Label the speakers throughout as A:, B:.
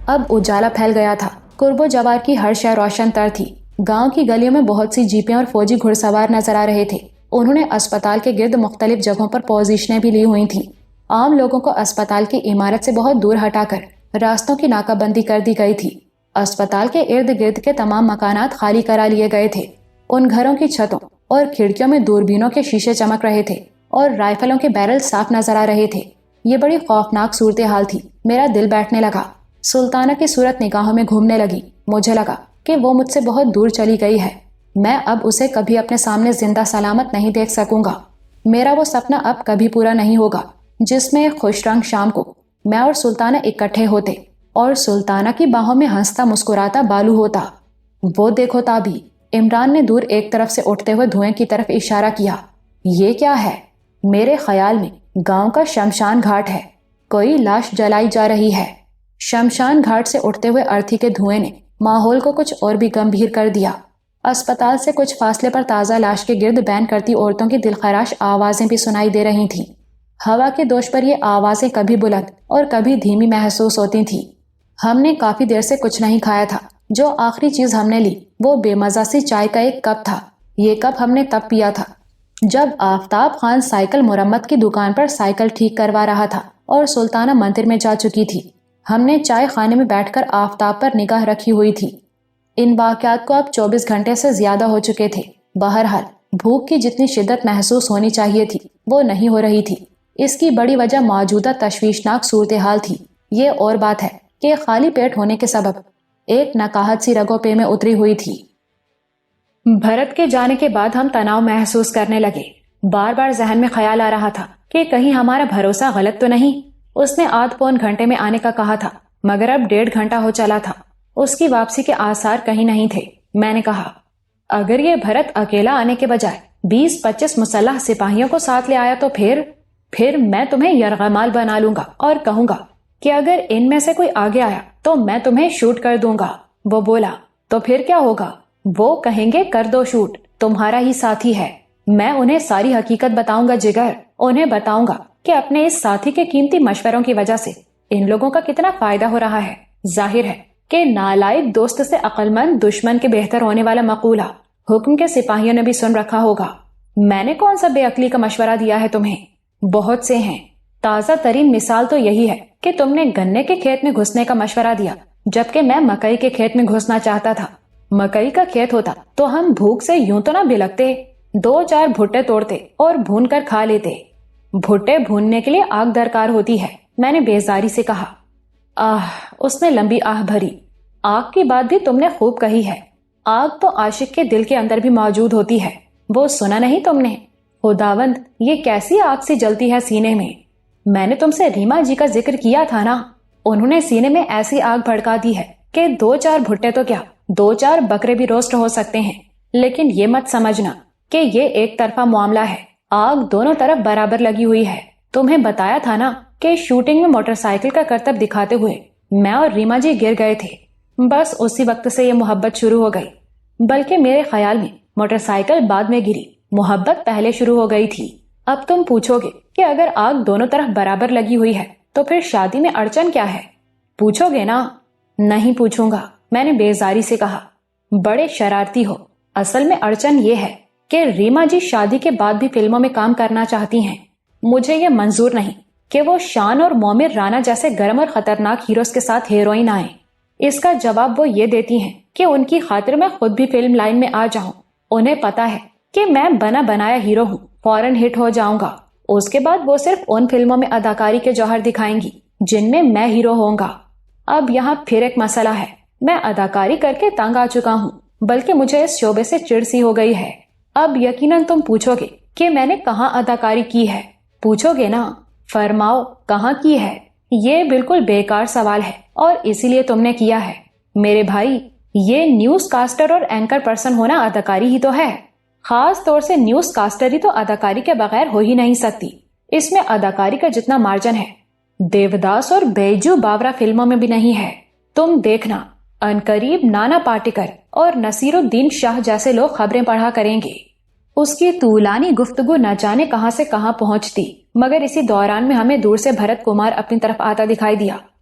A: اب اجالا پھیل گیا تھا۔ قرب و جوار کی ہر شے روشن تر تھی۔ گاؤں کی گلیوں میں بہت سی جیپیں اور فوجی گھڑ سوار نظر آ رہے تھے۔ انہوں نے اسپتال کے گرد مختلف جگہوں پر پوزیشنیں بھی لی ہوئی تھیں۔ عام لوگوں کو اسپتال کی عمارت سے بہت دور ہٹا کر راستوں کی ناکہ بندی کر دی گئی تھی۔ اسپتال کے ارد گرد کے تمام مکانات خالی کرا لیے گئے تھے۔ ان گھروں کی چھتوں اور کھڑکیوں میں دوربینوں کے شیشے چمک رہے تھے اور رائفلوں کے بیرل صاف نظر آ رہے تھے۔ یہ بڑی خوفناک صورتحال تھی۔ میرا دل بیٹھنے لگا۔ سلطانہ کی صورت نگاہوں میں گھومنے لگی۔ مجھے لگا کہ وہ مجھ سے بہت دور چلی گئی ہے۔ میں اب اسے کبھی اپنے سامنے زندہ سلامت نہیں دیکھ سکوں گا۔ میرا وہ سپنا اب کبھی پورا نہیں ہوگا جس میں ایک خوش رنگ شام کو میں اور سلطانہ اکٹھے ہوتے اور سلطانہ کی باہوں میں ہنستا مسکراتا بالو ہوتا۔ وہ دیکھو تابی، عمران نے دور ایک طرف سے اٹھتے ہوئے دھوئیں کی طرف اشارہ کیا۔ یہ کیا ہے؟ میرے خیال میں گاؤں کا شمشان گھاٹ ہے۔ کوئی لاش جلائی جا رہی ہے۔ شمشان گھاٹ سے اٹھتے ہوئے ارتھی کے دھوئیں نے ماحول کو کچھ اور بھی گمبھیر کر دیا۔ اسپتال سے کچھ فاصلے پر تازہ لاش کے گرد بین کرتی عورتوں کی دلخراش آوازیں بھی سنائی دے رہی تھیں۔ ہوا کے دوش پر یہ آوازیں کبھی بلند اور کبھی دھیمی محسوس ہوتی تھیں۔ ہم نے کافی دیر سے کچھ نہیں کھایا تھا۔ جو آخری چیز ہم نے لی وہ بے مزہ سی چائے کا ایک کپ تھا۔ یہ کپ ہم نے تب پیا تھا جب آفتاب خان سائیکل مرمت کی دکان پر سائیکل ٹھیک کروا رہا تھا اور سلطانہ مندر میں جا چکی تھی۔ ہم نے چائے خانے میں بیٹھ کر آفتاب پر نگاہ رکھی ہوئی تھی۔ ان واقعات کو اب 24 گھنٹے سے زیادہ ہو چکے تھے۔ بہرحال بھوک کی جتنی شدت محسوس ہونی چاہیے تھی وہ نہیں ہو رہی تھی۔ اس کی بڑی وجہ موجودہ تشویشناک صورتحال تھی۔ یہ اور بات ہے کہ خالی پیٹ ہونے کے سبب ایک نکاہت سی رگوں پہ میں اتری ہوئی تھی۔ بھرت کے جانے کے بعد ہم تناؤ محسوس کرنے لگے۔ بار بار ذہن میں خیال آ رہا تھا کہ کہیں ہمارا بھروسہ غلط تو نہیں۔ اس نے آدھ پون گھنٹے میں آنے کا کہا تھا مگر اب 1.5 گھنٹہ ہو چلا تھا۔ اس کی واپسی کے آثار کہیں نہیں تھے۔ میں نے کہا اگر یہ بھرت اکیلا آنے کے بجائے 20-25 مسلح سپاہیوں کو ساتھ لے آیا تو پھر میں تمہیں یرغمال بنا لوں گا اور کہوں گا کہ اگر ان میں سے کوئی آگے آیا تو میں تمہیں شوٹ کر دوں گا۔ وہ بولا تو پھر کیا ہوگا؟ وہ کہیں گے کر دو شوٹ، تمہارا ہی ساتھی ہے۔ میں انہیں ساری حقیقت بتاؤں گا جگر۔ انہیں بتاؤں گا کہ اپنے اس ساتھی کے قیمتی مشوروں کی وجہ سے ان لوگوں کا کتنا فائدہ ہو رہا ہے۔ ظاہر ہے کہ نالائق دوست سے عقل مند دشمن کے بہتر ہونے والا مقولہ حکم کے سپاہیوں نے بھی سن رکھا ہوگا۔ میں نے کون سا بے عقلی کا مشورہ دیا ہے تمہیں؟ بہت سے ہیں۔ تازہ ترین مثال تو یہی ہے کہ تم نے گنے کے کھیت میں گھسنے کا مشورہ دیا جبکہ میں مکئی کے کھیت میں گھسنا چاہتا تھا۔ مکئی کا کھیت ہوتا تو ہم بھوک سے یوں تو نہ بلکتے، 2-4 بھٹے توڑتے اور بھون کر کھا لیتے۔ بھٹے بھوننے کے لیے آگ درکار ہوتی ہے، میں نے بیزاری سے کہا۔ اس نے لمبی آہ بھری۔ آگ کی بات بھی تم نے خوب کہی ہے۔ آگ تو عاشق کے دل کے اندر بھی موجود ہوتی ہے، وہ سنا نہیں تم نے؟ خداوند یہ کیسی آگ سی جلتی ہے سینے میں نے تم سے ریما جی کا ذکر کیا تھا نا، انہوں نے سینے میں ایسی آگ بھڑکا دی ہے کہ 2-4 بھٹے تو کیا 2-4 بکرے بھی روسٹ ہو سکتے ہیں۔ لیکن یہ مت سمجھنا کہ یہ ایک طرفہ معاملہ ہے، آگ دونوں طرف برابر لگی ہوئی ہے۔ تمہیں بتایا تھا نا کہ شوٹنگ میں موٹر سائیکل کا کرتب دکھاتے ہوئے میں اور ریما جی گر گئے تھے۔ بس اسی وقت سے یہ محبت شروع ہو گئی، بلکہ میرے خیال میں موٹر سائیکل بعد میں گری، محبت پہلے شروع ہو گئی تھی۔ اب تم پوچھو گے کہ اگر آگ دونوں طرف برابر لگی ہوئی ہے تو پھر شادی میں اڑچن کیا ہے؟ پوچھو گے نا؟ نہیں پوچھوں گا، میں نے بیزاری سے کہا۔ بڑے شرارتی ہو۔ اصل میں اڑچن یہ ہے کہ ریما جی شادی کے بعد بھی فلموں میں کام کرنا چاہتی ہیں۔ مجھے یہ منظور نہیں کہ وہ شان اور مومر رانا جیسے گرم اور خطرناک ہیروز کے ساتھ ہیروئن آئیں۔ اس کا جواب وہ یہ دیتی ہیں کہ ان کی خاطر میں خود بھی فلم لائن میں آ جاؤں۔ انہیں پتا ہے کہ میں بنا بنایا ہیرو ہوں، فوراً ہٹ ہو جاؤں گا۔ اس کے بعد وہ صرف ان فلموں میں اداکاری کے جوہر دکھائیں گی جن میں میں ہیرو ہوں گا۔ اب یہاں پھر ایک مسئلہ ہے، میں اداکاری کر کے تنگ آ چکا ہوں، بلکہ مجھے اس شعبے سے چڑ سی ہو گئی ہے۔ اب یقیناً تم پوچھو گے کہ میں نے کہاں اداکاری کی ہے، پوچھو گے نا؟ فرماؤ کہاں کی ہے؟ یہ بالکل بیکار سوال ہے اور اسی لیے تم نے کیا ہے۔ میرے بھائی، یہ نیوز کاسٹر اور اینکر پرسن ہونا اداکاری ہی تو ہے۔ خاص طور سے نیوز کاسٹری تو اداکاری کے بغیر ہو ہی نہیں سکتی۔ اس میں اداکاری کا جتنا مارجن ہے دیوداس اور بیجو باورا فلموں میں بھی نہیں ہے۔ تم دیکھنا عنقریب نانا پاٹیکر اور نصیر الدین شاہ جیسے لوگ خبریں پڑھا کریں گے۔ اس کی طولانی گفتگو نہ جانے کہاں سے کہاں پہنچتی، مگر اسی دوران میں ہمیں دور سے بھرت کمار اپنی طرف آتا دکھائی دیا۔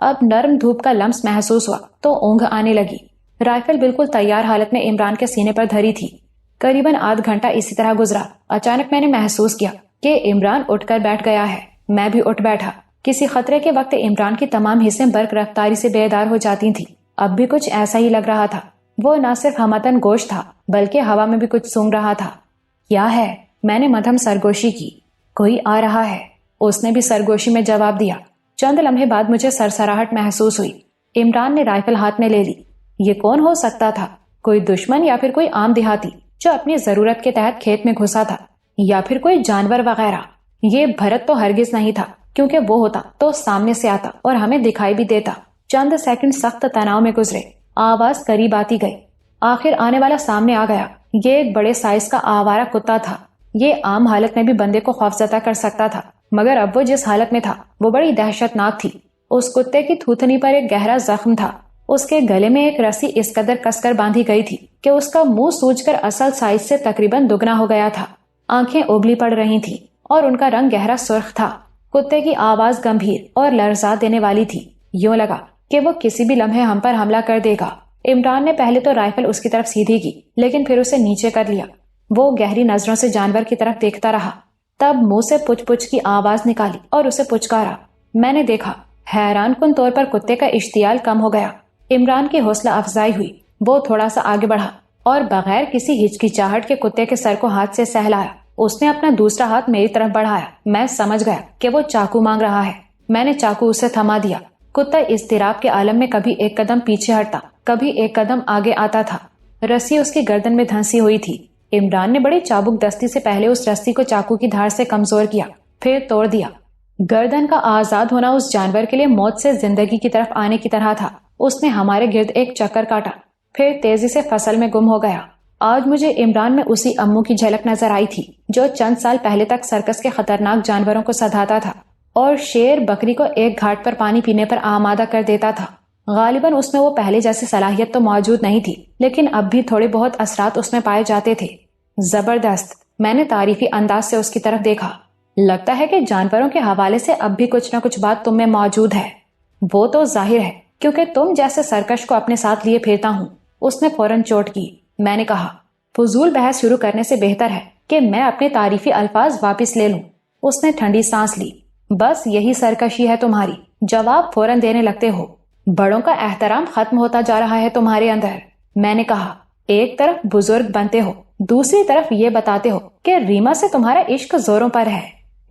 A: اب نرم دھوپ کا لمس محسوس ہوا تو اونگ آنے لگی۔ رائفل بالکل تیار حالت میں عمران کے سینے پر دھری تھی۔ قریباً آدھ گھنٹہ اسی طرح گزرا۔ اچانک میں نے محسوس کیا کہ عمران اٹھ کر بیٹھ گیا ہے۔ میں بھی اٹھ بیٹھا۔ کسی خطرے کے وقت عمران کی تمام حصیں برق رفتاری سے بیدار ہو جاتی تھیں۔ اب بھی کچھ ایسا ہی لگ رہا تھا۔ وہ نہ صرف ہمتن گوش تھا بلکہ ہوا میں بھی کچھ سونگ رہا تھا۔ کیا ہے؟ میں نے مدھم سرگوشی کی۔ کوئی آ رہا ہے، اس نے بھی سرگوشی میں جواب دیا۔ چند لمحے بعد مجھے سرسراہٹ محسوس ہوئی۔ عمران نے رائفل ہاتھ میں لے لی۔ یہ کون ہو سکتا تھا؟ کوئی دشمن یا پھر کوئی عام دیہاتی جو اپنی ضرورت کے تحت کھیت میں گھسا تھا، یا پھر کوئی جانور وغیرہ؟ یہ بھرت تو ہرگز نہیں تھا، کیونکہ وہ ہوتا تو سامنے سے آتا اور ہمیں دکھائی بھی دیتا۔ چند سیکنڈ سخت تناؤ میں گزرے۔ آواز قریب آتی گئی۔ آخر آنے والا سامنے آ گیا۔ یہ ایک بڑے سائز کا آوارہ کتا تھا۔ یہ عام حالت میں بھی بندے کو خوفزدہ کر سکتا تھا، مگر اب وہ جس حالت میں تھا وہ بڑی دہشت ناک تھی۔ اس کتے کی تھوتنی پر ایک گہرا زخم تھا۔ اس کے گلے میں ایک رسی اس قدر کس کر باندھی گئی تھی کہ اس کا منہ سوج کر اصل سائز سے تقریباً دگنا ہو گیا تھا۔ آنکھیں ابلی پڑ رہی تھیں اور ان کا رنگ گہرا سرخ تھا۔ کتے کی آواز گمبھیر اور لرزا دینے والی تھی۔ یوں لگا کہ وہ کسی بھی لمحے ہم پر حملہ کر دے گا۔ عمران نے پہلے تو رائفل اس کی طرف سیدھی کی، لیکن پھر اسے نیچے کر لیا۔ وہ گہری نظروں سے جانور کی طرف دیکھتا رہا، تب منہ سے پچ پچ کی آواز نکالی اور اسے پچکارا۔ میں نے دیکھا، حیران کن طور پر کتے کا اشتعال کم ہو گیا۔ عمران کی حوصلہ افزائی ہوئی۔ وہ تھوڑا سا آگے بڑھا اور بغیر کسی ہچکچاہٹ کے کتے کے سر کو ہاتھ سے سہلایا۔ اس نے اپنا دوسرا ہاتھ میری طرف بڑھایا۔ میں سمجھ گیا کہ وہ چاقو مانگ رہا ہے۔ میں نے چاقو اسے تھما دیا۔ کتا اضطراب کے عالم میں کبھی ایک قدم پیچھے ہٹتا، کبھی ایک قدم آگے آتا تھا۔ رسی اس کی گردن میں دھنسی ہوئی تھی۔ عمران نے بڑی چابک دستی سے پہلے اس رسی کو چاقو کی دھار سے کمزور کیا، پھر توڑ دیا۔ گردن کا آزاد ہونا اس جانور کے لیے موت سے زندگی کی طرف آنے کی طرح تھا۔ اس نے ہمارے گرد ایک چکر کاٹا، پھر تیزی سے فصل میں گم ہو گیا۔ آج مجھے عمران میں اسی امو کی جھلک نظر آئی تھی جو چند سال پہلے تک سرکس کے خطرناک جانوروں کو سدھاتا تھا اور شیر بکری کو ایک گھاٹ پر پانی پینے پر آمادہ کر دیتا تھا۔ غالباً اس میں وہ پہلے جیسی صلاحیت تو موجود نہیں تھی، لیکن اب بھی تھوڑے بہت اثرات اس میں پائے جاتے تھے۔ زبردست! میں نے تعریفی انداز سے اس کی طرف دیکھا۔ لگتا ہے کہ جانوروں کے حوالے سے اب بھی کچھ نہ کچھ بات تم میں موجود ہے۔ وہ تو ظاہر ہے، کیونکہ تم جیسے سرکش کو اپنے ساتھ لیے پھرتا ہوں۔ اس نے فوراً چوٹ کی۔ میں نے کہا، فضول بحث شروع کرنے سے بہتر ہے کہ میں اپنے تعریفی الفاظ واپس لے لوں۔ اس نے ٹھنڈی سانس لی۔ بس یہی سرکشی ہے تمہاری، جواب فوراً دینے لگتے ہو۔ بڑوں کا احترام ختم ہوتا جا رہا ہے تمہارے اندر۔ میں نے کہا، ایک طرف بزرگ بنتے ہو، دوسری طرف یہ بتاتے ہو کہ ریما سے تمہارا عشق زوروں پر ہے۔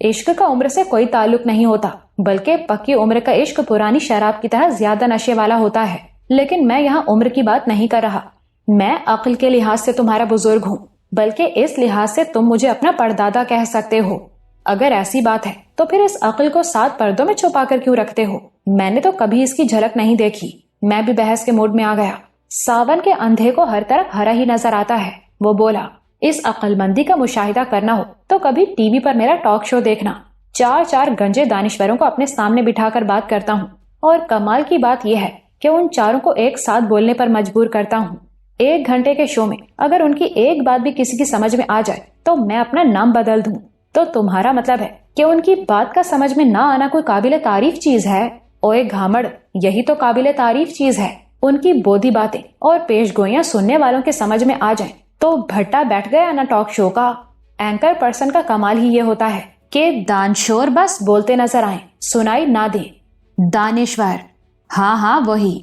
A: عشق کا عمر سے کوئی تعلق نہیں ہوتا، بلکہ پکی عمر کا عشق پرانی شراب کی طرح زیادہ نشے والا ہوتا ہے۔ لیکن میں یہاں عمر کی بات نہیں کر رہا۔ میں عقل کے لحاظ سے تمہارا بزرگ ہوں، بلکہ اس لحاظ سے تم مجھے اپنا پردادا کہہ سکتے ہو۔ اگر ایسی بات ہے تو پھر اس عقل کو 7 پردوں میں چھپا کر کیوں رکھتے ہو؟ میں نے تو کبھی اس کی جھلک نہیں دیکھی۔ میں بھی بحث کے موڈ میں آ گیا۔ ساون کے اندھے کو ہر طرف ہرا ہی نظر آتا ہے، وہ بولا۔ اس عقل مندی کا مشاہدہ کرنا ہو تو کبھی ٹی وی پر میرا ٹاک شو دیکھنا۔ 4 گنجے دانشوروں کو اپنے سامنے بٹھا کر بات کرتا ہوں، اور کمال کی بات یہ ہے کہ ان چاروں کو ایک ساتھ بولنے پر مجبور کرتا ہوں۔ 1 گھنٹے کے شو میں اگر ان کی ایک بات بھی کسی کی سمجھ میں آ جائے تو میں اپنا نام بدل دوں۔ تو تمہارا مطلب ہے کہ ان کی بات کا سمجھ میں نہ آنا کوئی قابل تعریف چیز ہے؟ اوے گھامڑ، یہی تو قابل تعریف چیز ہے۔ ان کی بودھی باتیں اور پیش گوئیاں سننے والوں کے سمجھ میں آ جائیں تو بھٹا بیٹھ گیا نا ٹاک شو کا۔ اینکر پرسن کا کمال ہی یہ ہوتا ہے کہ دانشور بس بولتے نظر آئیں، سنائی نہ دیں۔ دانشور، ہاں وہی۔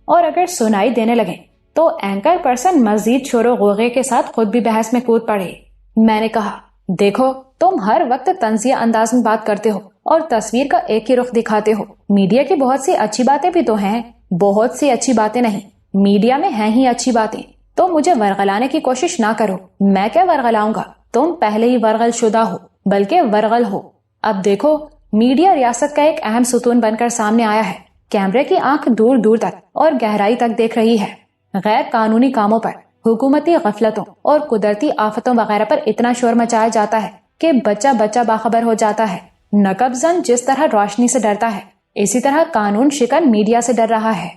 A: اور اگر سنائی دینے لگیں تو اینکر پرسن مزید شور و غوغے کے ساتھ خود بھی بحث میں کود پڑے۔ میں نے کہا، دیکھو تم ہر وقت طنزیہ انداز میں بات کرتے ہو اور تصویر کا ایک ہی رخ دکھاتے ہو۔ میڈیا کی بہت سی اچھی باتیں بھی تو ہیں۔ بہت سی اچھی باتیں نہیں، میڈیا میں ہیں ہی اچھی باتیں۔ تو مجھے ورغلانے کی کوشش نہ کرو۔ میں کیا ورغلاؤں گا؟ تم پہلے ہی ورغل شدہ ہو، بلکہ ورغل ہو۔ اب دیکھو، میڈیا ریاست کا ایک اہم ستون بن کر سامنے آیا ہے۔ کیمرے کی آنکھ دور دور تک اور گہرائی تک دیکھ رہی ہے۔ غیر قانونی کاموں پر، حکومتی غفلتوں اور قدرتی آفتوں وغیرہ پر اتنا شور مچایا جاتا ہے کہ بچہ بچہ باخبر ہو جاتا ہے۔ نقب زن جس طرح روشنی سے ڈرتا ہے، اسی طرح قانون شکن میڈیا سے ڈر رہا ہے۔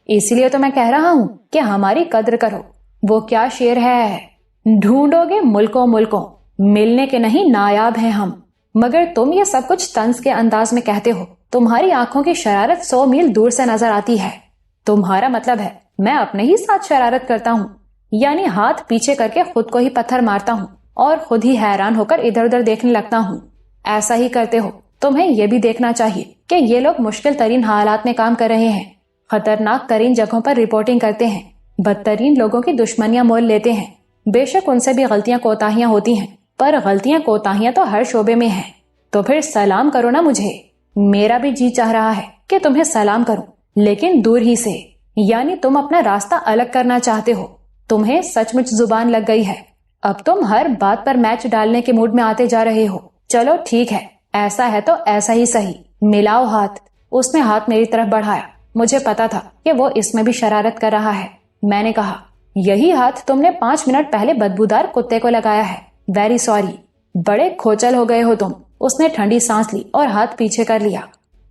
A: اسی لیے تو میں کہہ رہا ہوں کہ ہماری قدر کرو۔ وہ کیا شعر ہے، ڈھونڈو گے ملکوں ملکوں، ملنے کے نہیں نایاب ہیں ہم۔ مگر تم یہ سب کچھ طنز کے انداز میں کہتے ہو تمہاری آنکھوں کی شرارت 100 میل دور سے نظر آتی ہے۔ تمہارا مطلب ہے میں اپنے ہی ساتھ شرارت کرتا ہوں، یعنی ہاتھ پیچھے کر کے خود کو ہی پتھر مارتا ہوں اور خود ہی حیران ہو کر ادھر ادھر دیکھنے لگتا ہوں۔ ایسا ہی کرتے ہو۔ تمہیں یہ بھی دیکھنا چاہیے کہ یہ لوگ مشکل ترین حالات میں کام کر رہے ہیں، خطرناک ترین جگہوں پر رپورٹنگ کرتے ہیں، بدترین لوگوں کی دشمنیاں مول لیتے ہیں۔ بے شک ان سے بھی غلطیاں کوتاہیاں ہوتی ہیں، پر غلطیاں کوتاہیاں تو ہر شعبے میں ہیں۔ تو پھر سلام کرو نا مجھے۔ میرا بھی جی چاہ رہا ہے کہ تمہیں سلام کروں، لیکن دور ہی سے، یعنی تم اپنا راستہ الگ کرنا چاہتے ہو۔ تمہیں سچ مچ زبان لگ گئی ہے، اب تم ہر بات پر میچ ڈالنے کے موڈ میں آتے جا رہے ہو۔ چلو ٹھیک ہے، ایسا ہے تو ایسا ہی صحیح، ملاؤ ہاتھ۔ اس نے ہاتھ میری طرف بڑھایا۔ مجھے پتا تھا کہ وہ اس میں بھی شرارت کر رہا ہے۔ میں نے کہا، یہی ہاتھ تم نے 5 منٹ پہلے بدبودار کتے کو لگایا ہے۔ ویری سوری، بڑے کھوچل ہو گئے ہو تم۔ اس نے ٹھنڈی سانس لی اور ہاتھ پیچھے کر لیا۔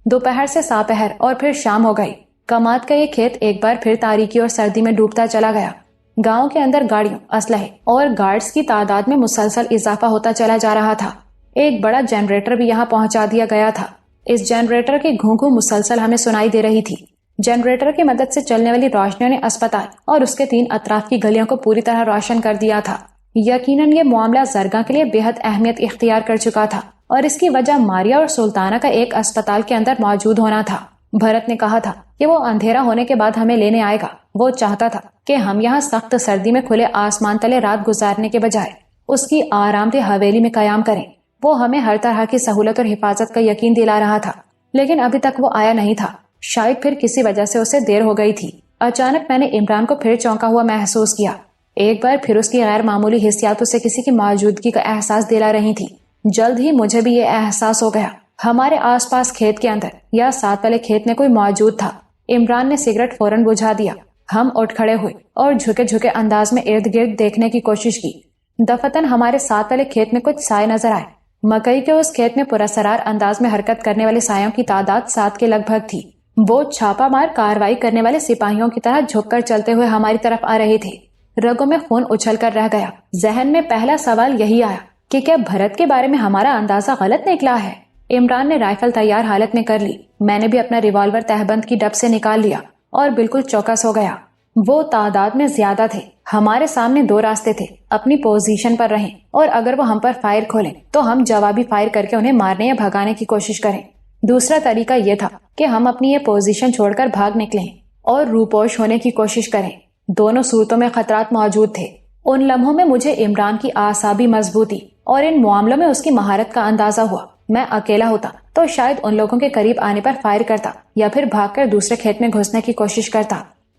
A: دوپہر سے ساپہر اور پھر شام ہو گئی۔ کماد کا یہ کھیت ایک بار پھر تاریکی اور سردی میں ڈوبتا چلا گیا۔ گاؤں کے اندر گاڑیوں، اسلحے اور گارڈز کی تعداد میں مسلسل اضافہ ہوتا چلا جا رہا تھا۔ ایک بڑا جنریٹر بھی یہاں پہنچا دیا گیا تھا۔ اس جنریٹر کی گھوں گھوں مسلسل ہمیں سنائی دے رہی تھی۔ جنریٹر کی مدد سے چلنے والی روشنیوں نے اسپتال اور اس کے 3 اطراف کی گلیوں کو پوری طرح روشن کر دیا تھا۔ یقیناً یہ معاملہ زرگاں کے لیے بے حد اہمیت اختیار کر چکا تھا، اور اس کی وجہ ماریا اور سلطانہ کا ایک اسپتال کے اندر موجود ہونا تھا۔ بھرت نے کہا تھا کہ وہ اندھیرا ہونے کے بعد ہمیں لینے آئے گا۔ وہ چاہتا تھا کہ ہم یہاں سخت سردی میں کھلے آسمان تلے رات گزارنے کے بجائے اس کی آرام دہ حویلی میں قیام کریں۔ وہ ہمیں ہر طرح کی سہولت اور حفاظت کا یقین دلا رہا تھا، لیکن ابھی تک وہ آیا نہیں تھا۔ شاید پھر کسی وجہ سے اسے دیر ہو گئی تھی۔ اچانک میں نے عمران کو پھر چونکا ہوا محسوس کیا۔ ایک بار پھر اس کی غیر معمولی حسیات اسے کسی کی موجودگی کا احساس دلا رہی تھی۔ جلد ہی مجھے بھی یہ احساس ہو گیا۔ ہمارے آس پاس کھیت کے اندر یا ساتھ والے کھیت میں کوئی موجود تھا۔ عمران نے سگریٹ فوراً بجھا دیا۔ ہم اٹھ کھڑے ہوئے اور جھکے جھکے انداز میں ارد گرد دیکھنے کی کوشش کی۔ دفتن ہمارے ساتھ والے کھیت میں کچھ سائے نظر آئے۔ مکئی کے اس کھیت میں پراسرار انداز میں حرکت کرنے والے سایوں کی تعداد 7 کے لگ بھگ تھی۔ وہ چھاپا مار کارروائی کرنے والے سپاہیوں کی طرح جھک کر چلتے ہوئے ہماری طرف آ رہے تھے۔ رگوں میں خون اچھل کر رہ گیا۔ ذہن میں پہلا سوال یہی آیا کہ کیا بھرت کے بارے میں ہمارا اندازہ غلط نکلا ہے؟ عمران نے رائفل تیار حالت میں کر لی۔ میں نے بھی اپنا ریوالور تہبند کی ڈب سے نکال لیا اور بالکل چوکس ہو گیا۔ وہ تعداد میں زیادہ تھے۔ ہمارے سامنے 2 راستے تھے، اپنی پوزیشن پر رہیں اور اگر وہ ہم پر فائر کھولیں تو ہم جوابی فائر کر کے انہیں مارنے یا بھگانے کی کوشش کریں۔ دوسرا طریقہ یہ تھا کہ ہم اپنی یہ پوزیشن چھوڑ کر بھاگ نکلیں اور روپوش ہونے کی کوشش کریں۔ دونوں صورتوں میں خطرات موجود تھے۔ ان لمحوں میں مجھے عمران کی اعصابی مضبوطی اور ان معاملوں میں اس کی مہارت کا اندازہ ہوا۔ میں اکیلا ہوتا تو شاید ان لوگوں کے قریب آنے پر فائر کرتا یا پھر بھاگ کر دوسرے کھیت میں گھسنے کی کوشش کرتا،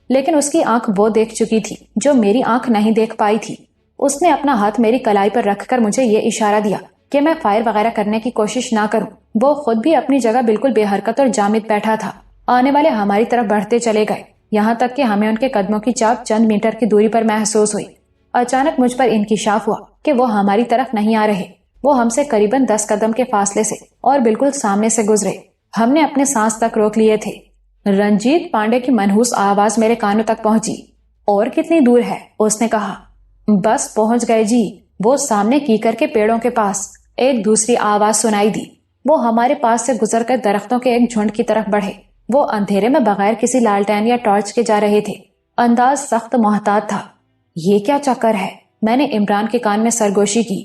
A: لیکن اس کی آنکھ وہ دیکھ چکی تھی جو میری آنکھ نہیں دیکھ پائی تھی۔ اس نے اپنا ہاتھ میری کلائی پر رکھ کر مجھے یہ اشارہ دیا کہ میں فائر وغیرہ کرنے کی کوشش نہ کروں۔ وہ خود بھی اپنی جگہ بالکل بے حرکت اور جامد بیٹھا تھا۔ آنے والے ہماری طرف بڑھتے چلے گئے، یہاں تک کہ ہمیں ان کے قدموں کی چاپ چند میٹر کی دوری پر محسوس ہوئی۔ اچانک مجھ پر انکشاف ہوا کہ وہ ہماری طرف نہیں آ رہے۔ وہ ہم سے قریباً 10 قدم کے فاصلے سے اور بالکل سامنے سے گزرے۔ ہم نے اپنے سانس تک روک لیے تھے۔ رنجیت پانڈے کی منحوس آواز میرے کانوں تک پہنچی۔ اور کتنی دور ہے؟ اس نے کہا۔ بس پہنچ گئے جی، وہ سامنے کیکر کے پیڑوں کے پاس، ایک دوسری آواز سنائی دی۔ وہ ہمارے پاس سے گزر کر درختوں کے ایک جھنڈ کی طرف بڑھے۔ وہ اندھیرے میں بغیر کسی لالٹین یا ٹارچ کے جا رہے تھے۔ انداز سخت محتاط تھا۔ یہ کیا چکر ہے؟ میں نے عمران کے کان میں سرگوشی کی۔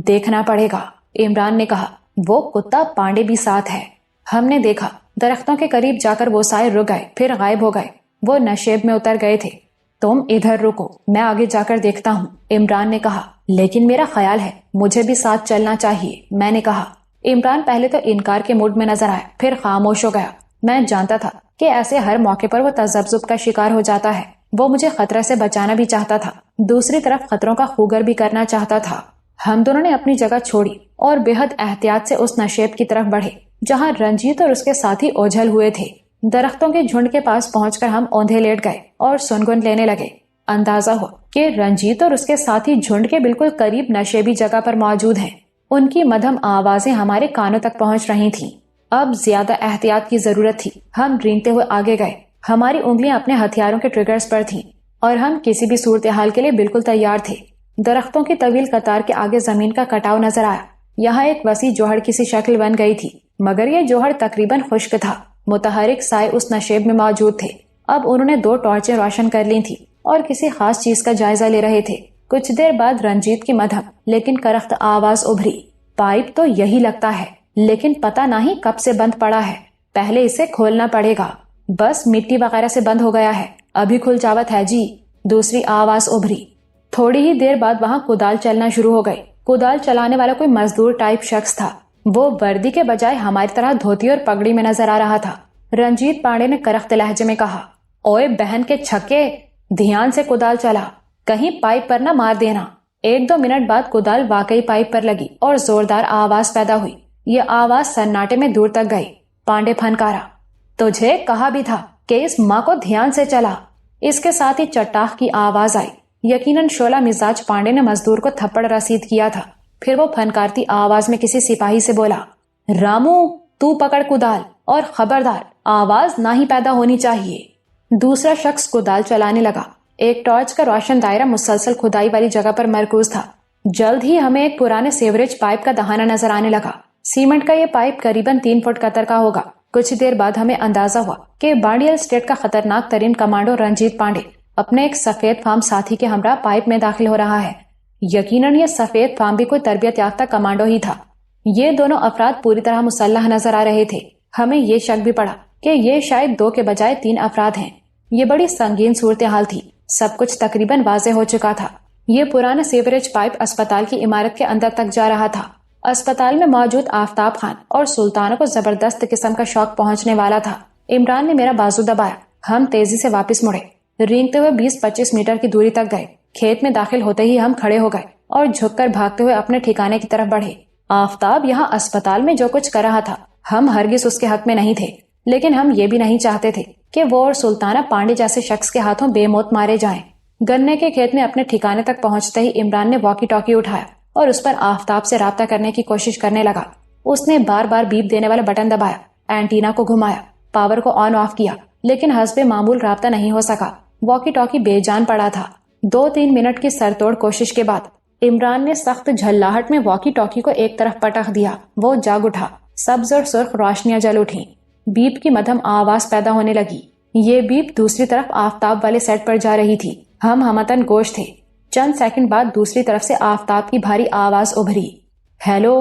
A: دیکھنا پڑے گا، عمران نے کہا۔ وہ کتا پانڈے بھی ساتھ ہے۔ ہم نے دیکھا، درختوں کے قریب جا کر وہ سائے رک گئے، پھر غائب ہو گئے۔ وہ نشیب میں اتر گئے تھے۔ تم ادھر رکو، میں آگے جا کر دیکھتا ہوں، عمران نے کہا۔ لیکن میرا خیال ہے مجھے بھی ساتھ چلنا چاہیے، میں نے کہا۔ عمران پہلے تو انکار کے موڈ میں نظر آیا، پھر خاموش ہو گیا۔ میں جانتا تھا کہ ایسے ہر موقع پر وہ تذبذب کا شکار ہو جاتا ہے۔ وہ مجھے خطرے سے بچانا بھی چاہتا تھا، دوسری طرف خطروں کا خوگر بھی کرنا چاہتا تھا۔ ہم دونوں نے اپنی جگہ چھوڑی اور بے حد احتیاط سے اس نشیب کی طرف بڑھے جہاں رنجیت اور اس کے ساتھی اوجھل ہوئے تھے۔ درختوں کے جھنڈ کے پاس پہنچ کر ہم اوندھے لیٹ گئے اور سنگن لینے لگے۔ اندازہ ہو کہ رنجیت اور اس کے ساتھی جھنڈ کے بالکل قریب نشیبی جگہ پر موجود ہیں۔ ان کی مدھم آوازیں ہمارے کانوں تک پہنچ رہی تھیں۔ اب زیادہ احتیاط کی ضرورت تھی۔ ہم رینگتے ہوئے آگے گئے۔ ہماری انگلیاں اپنے ہتھیاروں کے ٹریگرز پر تھیں اور ہم کسی بھی صورتحال کے لیے بالکل تیار تھے۔ درختوں کی طویل قطار کے آگے زمین کا کٹاؤ نظر آیا۔ یہاں ایک وسیع جوہڑ کی سی شکل بن گئی تھی۔ مگر یہ جوہر تقریباً خشک تھا. متحرک سائے اس نشیب میں موجود تھے. اب انہوں نے 2 ٹارچیں روشن کر لی تھی اور کسی خاص چیز کا جائزہ لے رہے تھے. کچھ دیر بعد رنجیت کی مدھم لیکن کرخت آواز ابھری. پائپ تو یہی لگتا ہے، لیکن پتہ نہیں کب سے بند پڑا ہے. پہلے اسے کھولنا پڑے گا. بس مٹی وغیرہ سے بند ہو گیا ہے، ابھی کھل جاوت ہے جی. دوسری آواز ابھری. تھوڑی ہی دیر بعد وہاں کدال چلنا شروع ہو گئی. کدال چلانے والا کوئی مزدور ٹائپ شخص تھا. وہ وردی کے بجائے ہماری طرح دھوتی اور پگڑی میں نظر آ رہا تھا. رنجیت پانڈے نے کرخت لہجے میں کہا، اوئے بہن کے چھکے، دھیان سے کدال چلا، کہیں پائپ پر نہ مار دینا. 1-2 منٹ بعد کدال واقعی پائپ پر لگی اور زوردار آواز پیدا ہوئی. یہ آواز سناٹے میں دور تک گئی. پانڈے پھنکارا، تجھے کہا بھی تھا کہ اس ماں کو دھیان سے چلا. اس کے ساتھ ہی چٹاخ کی آواز آئی. یقیناً شعلہ مزاج پانڈے نے مزدور کو تھپڑ رسید کیا تھا. پھر وہ پھنکارتی آواز میں کسی سپاہی سے بولا، رامو تو پکڑ کدال، اور خبردار آواز نہ ہی پیدا ہونی چاہیے. دوسرا شخص کدال چلانے لگا. ایک ٹارچ کا روشن دائرہ مسلسل کھدائی والی جگہ پر مرکوز تھا. جلد ہی ہمیں ایک پرانے سیوریج پائپ کا دہانہ نظر آنے لگا. سیمنٹ کا یہ پائپ قریباً 3 فٹ قطر کا ہوگا. کچھ دیر بعد ہمیں اندازہ ہوا کہ بانڈیل اسٹیٹ کا خطرناک ترین کمانڈو رنجیت پانڈے اپنے ایک سفید فام ساتھی کے ہمراہ پائپ میں داخل ہو رہا ہے. یقیناً یہ سفید فام بھی کوئی تربیت یافتہ کمانڈو ہی تھا. یہ دونوں افراد پوری طرح مسلح نظر آ رہے تھے. ہمیں یہ شک بھی پڑا کہ یہ شاید 2 کے بجائے 3 افراد ہیں. یہ بڑی سنگین صورتحال تھی. سب کچھ تقریباً واضح ہو چکا تھا. یہ پرانا سیوریج پائپ اسپتال کی عمارت کے اندر تک جا رہا تھا. اسپتال میں موجود آفتاب خان اور سلطانہ کو زبردست قسم کا شوق پہنچنے والا تھا. عمران نے میرا بازو دبایا. ہم تیزی سے واپس مڑے. رینگتے ہوئے 20-25 میٹر کی دوری تک گئے. کھیت میں داخل ہوتے ہی ہم کھڑے ہو گئے اور جھک کر بھاگتے ہوئے اپنے ٹھکانے کی طرف بڑھے. آفتاب یہاں اسپتال میں جو کچھ کر رہا تھا ہم ہرگز اس کے حق میں نہیں تھے، لیکن ہم یہ بھی نہیں چاہتے تھے کہ وہ اور سلطانہ پانڈے جیسے شخص کے ہاتھوں بے موت مارے جائیں. گنے کے کھیت میں اپنے ٹھکانے تک پہنچتے ہی عمران نے واکی ٹاکی اٹھایا اور اس پر آفتاب سے رابطہ کرنے کی کوشش کرنے لگا. اس نے بار بار بیپ دینے والا بٹن دبایا، اینٹینا کو گھمایا، پاور کو آن آف کیا، لیکن حسب معمول رابطہ نہیں ہو سکا. واکی ٹاکی بے جان پڑا تھا. 2-3 منٹ کی سرتوڑ کوشش کے بعد عمران نے سخت جھلاہٹ میں واکی ٹاکی کو ایک طرف پٹخ دیا. وہ جاگ اٹھا. سبز اور سرخ روشنیاں جل اٹھیں. بیپ کی مدھم آواز پیدا ہونے لگی. یہ بیپ دوسری طرف آفتاب والے سیٹ پر جا رہی تھی. ہم ہمتن گوش تھے. چند سیکنڈ بعد دوسری طرف سے آفتاب کی بھاری آواز ابھری. ہیلو.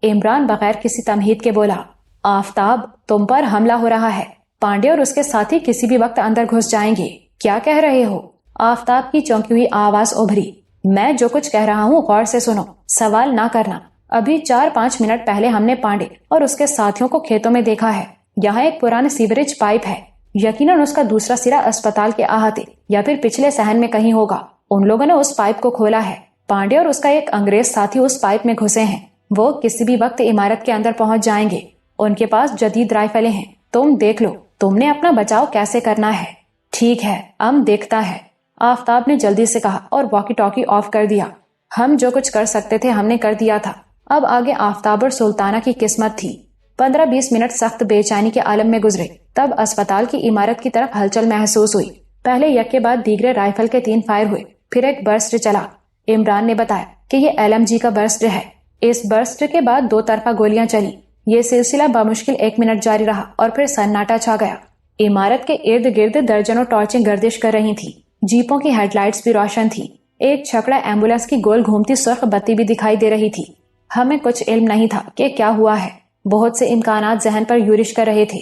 A: عمران بغیر کسی تمہید کے بولا، آفتاب تم پر حملہ ہو رہا ہے. پانڈے اور اس کے ساتھی کسی بھی وقت اندر گھس جائیں گے. کیا کہہ رہے ہو؟ آفتاب کی چونکی ہوئی آواز ابھری. میں جو کچھ کہہ رہا ہوں غور سے سنو، سوال نہ کرنا. ابھی 4-5 منٹ پہلے ہم نے پانڈے اور اس کے ساتھیوں کو کھیتوں میں دیکھا ہے. یہاں ایک پرانا سیوریج پائپ ہے. یقیناً اس کا دوسرا سرا اسپتال کے احاطے یا پھر پچھلے صحن میں کہیں ہوگا. ان لوگوں نے اس پائپ کو کھولا ہے. پانڈے اور اس کا ایک انگریز ساتھی اس پائپ میں گھسے ہیں. وہ کسی بھی وقت عمارت کے اندر پہنچ جائیں گے. ان کے پاس جدید رائفلیں ہیں. تم دیکھ لو تم نے اپنا بچاؤ کیسے کرنا ہے. ٹھیک ہے دیکھتا ہے، آفتاب نے جلدی سے کہا اور واکی ٹاکی آف کر دیا. ہم جو کچھ کر سکتے تھے ہم نے کر دیا تھا. اب آگے آفتاب اور سلطانہ کی قسمت تھی. 15-20 منٹ سخت بے چینی کے عالم میں گزرے. تب اسپتال کی عمارت کی طرف ہلچل محسوس ہوئی. پہلے یک کے بعد دیگرے رائفل کے 3 فائر ہوئے، پھر ایک برسٹ چلا. عمران نے بتایا کہ یہ LMG کا برسٹ ہے. اس برسٹ کے بعد 2 طرفہ گولیاں چلی. یہ سلسلہ بمشکل 1 منٹ جاری رہا اور پھر سناٹا چھا گیا. عمارت کے ارد گرد درجنوں ٹارچیں گردش کر رہی تھی. جیپوں کی ہیڈ لائٹس بھی روشن تھی. ایک چھکڑا ایمبولینس کی گول گھومتی سرخ بتی بھی دکھائی دے رہی تھی. ہمیں کچھ علم نہیں تھا کہ کیا ہوا ہے. بہت سے امکانات ذہن پر یورش کر رہے تھے.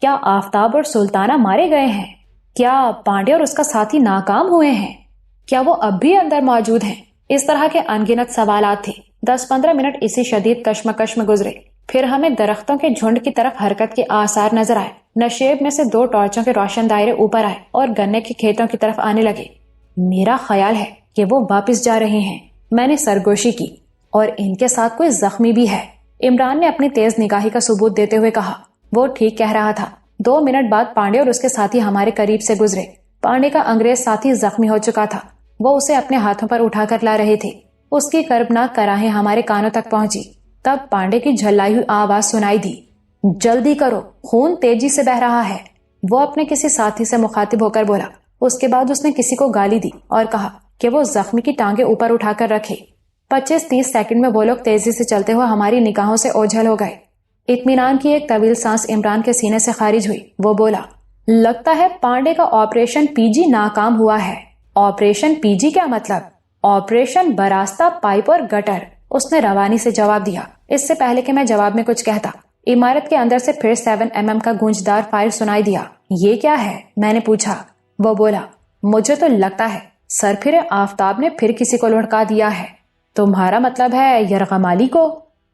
A: کیا آفتاب اور سلطانہ مارے گئے ہیں؟ کیا پانڈے اور اس کا ساتھی ناکام ہوئے ہیں؟ کیا وہ اب بھی اندر موجود ہیں؟ اس طرح کے انگنت سوالات تھے. 10-15 منٹ اسی شدید کشمکش میں گزرے. پھر ہمیں درختوں کے جھنڈ کی طرف حرکت کے آثار نظر آئے. نشیب میں سے 2 ٹارچوں کے روشن دائرے اوپر آئے اور گنے کے کھیتوں کی طرف آنے لگے. میرا خیال ہے کہ وہ واپس جا رہے ہیں. میں نے سرگوشی کی. اور ان کے ساتھ کوئی زخمی بھی ہے، عمران نے اپنی تیز نگاہی کا ثبوت دیتے ہوئے کہا. وہ ٹھیک کہہ رہا تھا. 2 منٹ بعد پانڈے اور اس کے ساتھی ہمارے قریب سے گزرے. پانڈے کا انگریز ساتھی زخمی ہو چکا تھا. وہ اسے اپنے ہاتھوں پر اٹھا کر لا رہے تھے. اس کی کربناک کراہیں ہمارے کانوں تک پہنچی. تب پانڈے کی جھلائی ہوئی آواز سنائی دی. جلدی کرو، خون تیزی سے بہ رہا ہے. وہ اپنے کسی ساتھی سے مخاطب ہو کر بولا. اس کے بعد اس نے کسی کو گالی دی اور کہا کہ وہ زخمی کی ٹانگیں اوپر اٹھا کر رکھے. 25-30 سیکنڈ میں وہ لوگ تیزی سے چلتے ہوئے ہماری نگاہوں سے اوجھل ہو گئے. اطمینان کی ایک طویل سانس عمران کے سینے سے خارج ہوئی. وہ بولا, لگتا ہے پانڈے کا آپریشن پی جی ناکام ہوا ہے. آپریشن پی جی کیا مطلب؟ آپریشن براستہ پائپ اور گٹر, اس نے روانی سے جواب دیا. اس سے پہلے کہ میں جواب میں کچھ کہتا, عمارت کے اندر سے پھر 7mm کا گونجدار فائر سنائی دیا. یہ کیا ہے؟ میں نے پوچھا. وہ بولا, مجھے تو لگتا ہے سرپھر آفتاب نے پھر کسی کو لڑکا دیا ہے. تمہارا مطلب ہے یرغمالی کو؟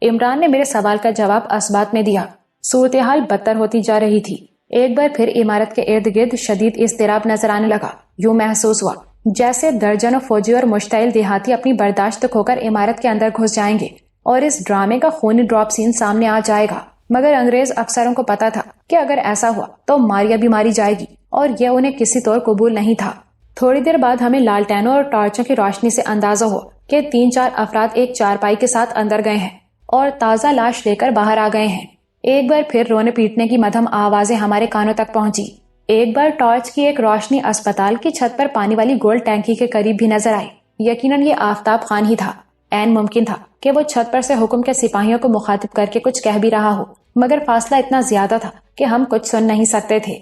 A: عمران نے میرے سوال کا جواب اثبات میں دیا. صورتحال بدتر ہوتی جا رہی تھی. ایک بار پھر عمارت کے ارد گرد شدید اضطراب نظر آنے لگا. یوں محسوس ہوا جیسے درجنوں فوجی اور مشتعل دیہاتی اپنی برداشت کھو کر عمارت کے اندر گھس جائیں گے اور اس ڈرامے کا خونی ڈراپ سین سامنے آ جائے گا. مگر انگریز افسروں کو پتا تھا کہ اگر ایسا ہوا تو ماریا بھی ماری جائے گی اور یہ انہیں کسی طور قبول نہیں تھا. تھوڑی دیر بعد ہمیں لالٹینوں اور ٹارچوں کی روشنی سے اندازہ ہو کہ 3-4 افراد ایک چارپائی کے ساتھ اندر گئے ہیں اور تازہ لاش لے کر باہر آ گئے ہیں. ایک بار پھر رونے پیٹنے کی مدھم آوازیں ہمارے کانوں تک پہنچی. ایک بار ٹارچ کی ایک روشنی اسپتال کی چھت پر پانی والی گول ٹینکی کے قریب بھی نظر آئی. یقیناً یہ آفتاب خان ہی تھا. عین ممکن تھا کہ وہ چھت پر سے حکم کے سپاہیوں کو مخاطب کر کے کچھ کہہ بھی رہا ہو, مگر فاصلہ اتنا زیادہ تھا کہ ہم کچھ سن نہیں سکتے تھے.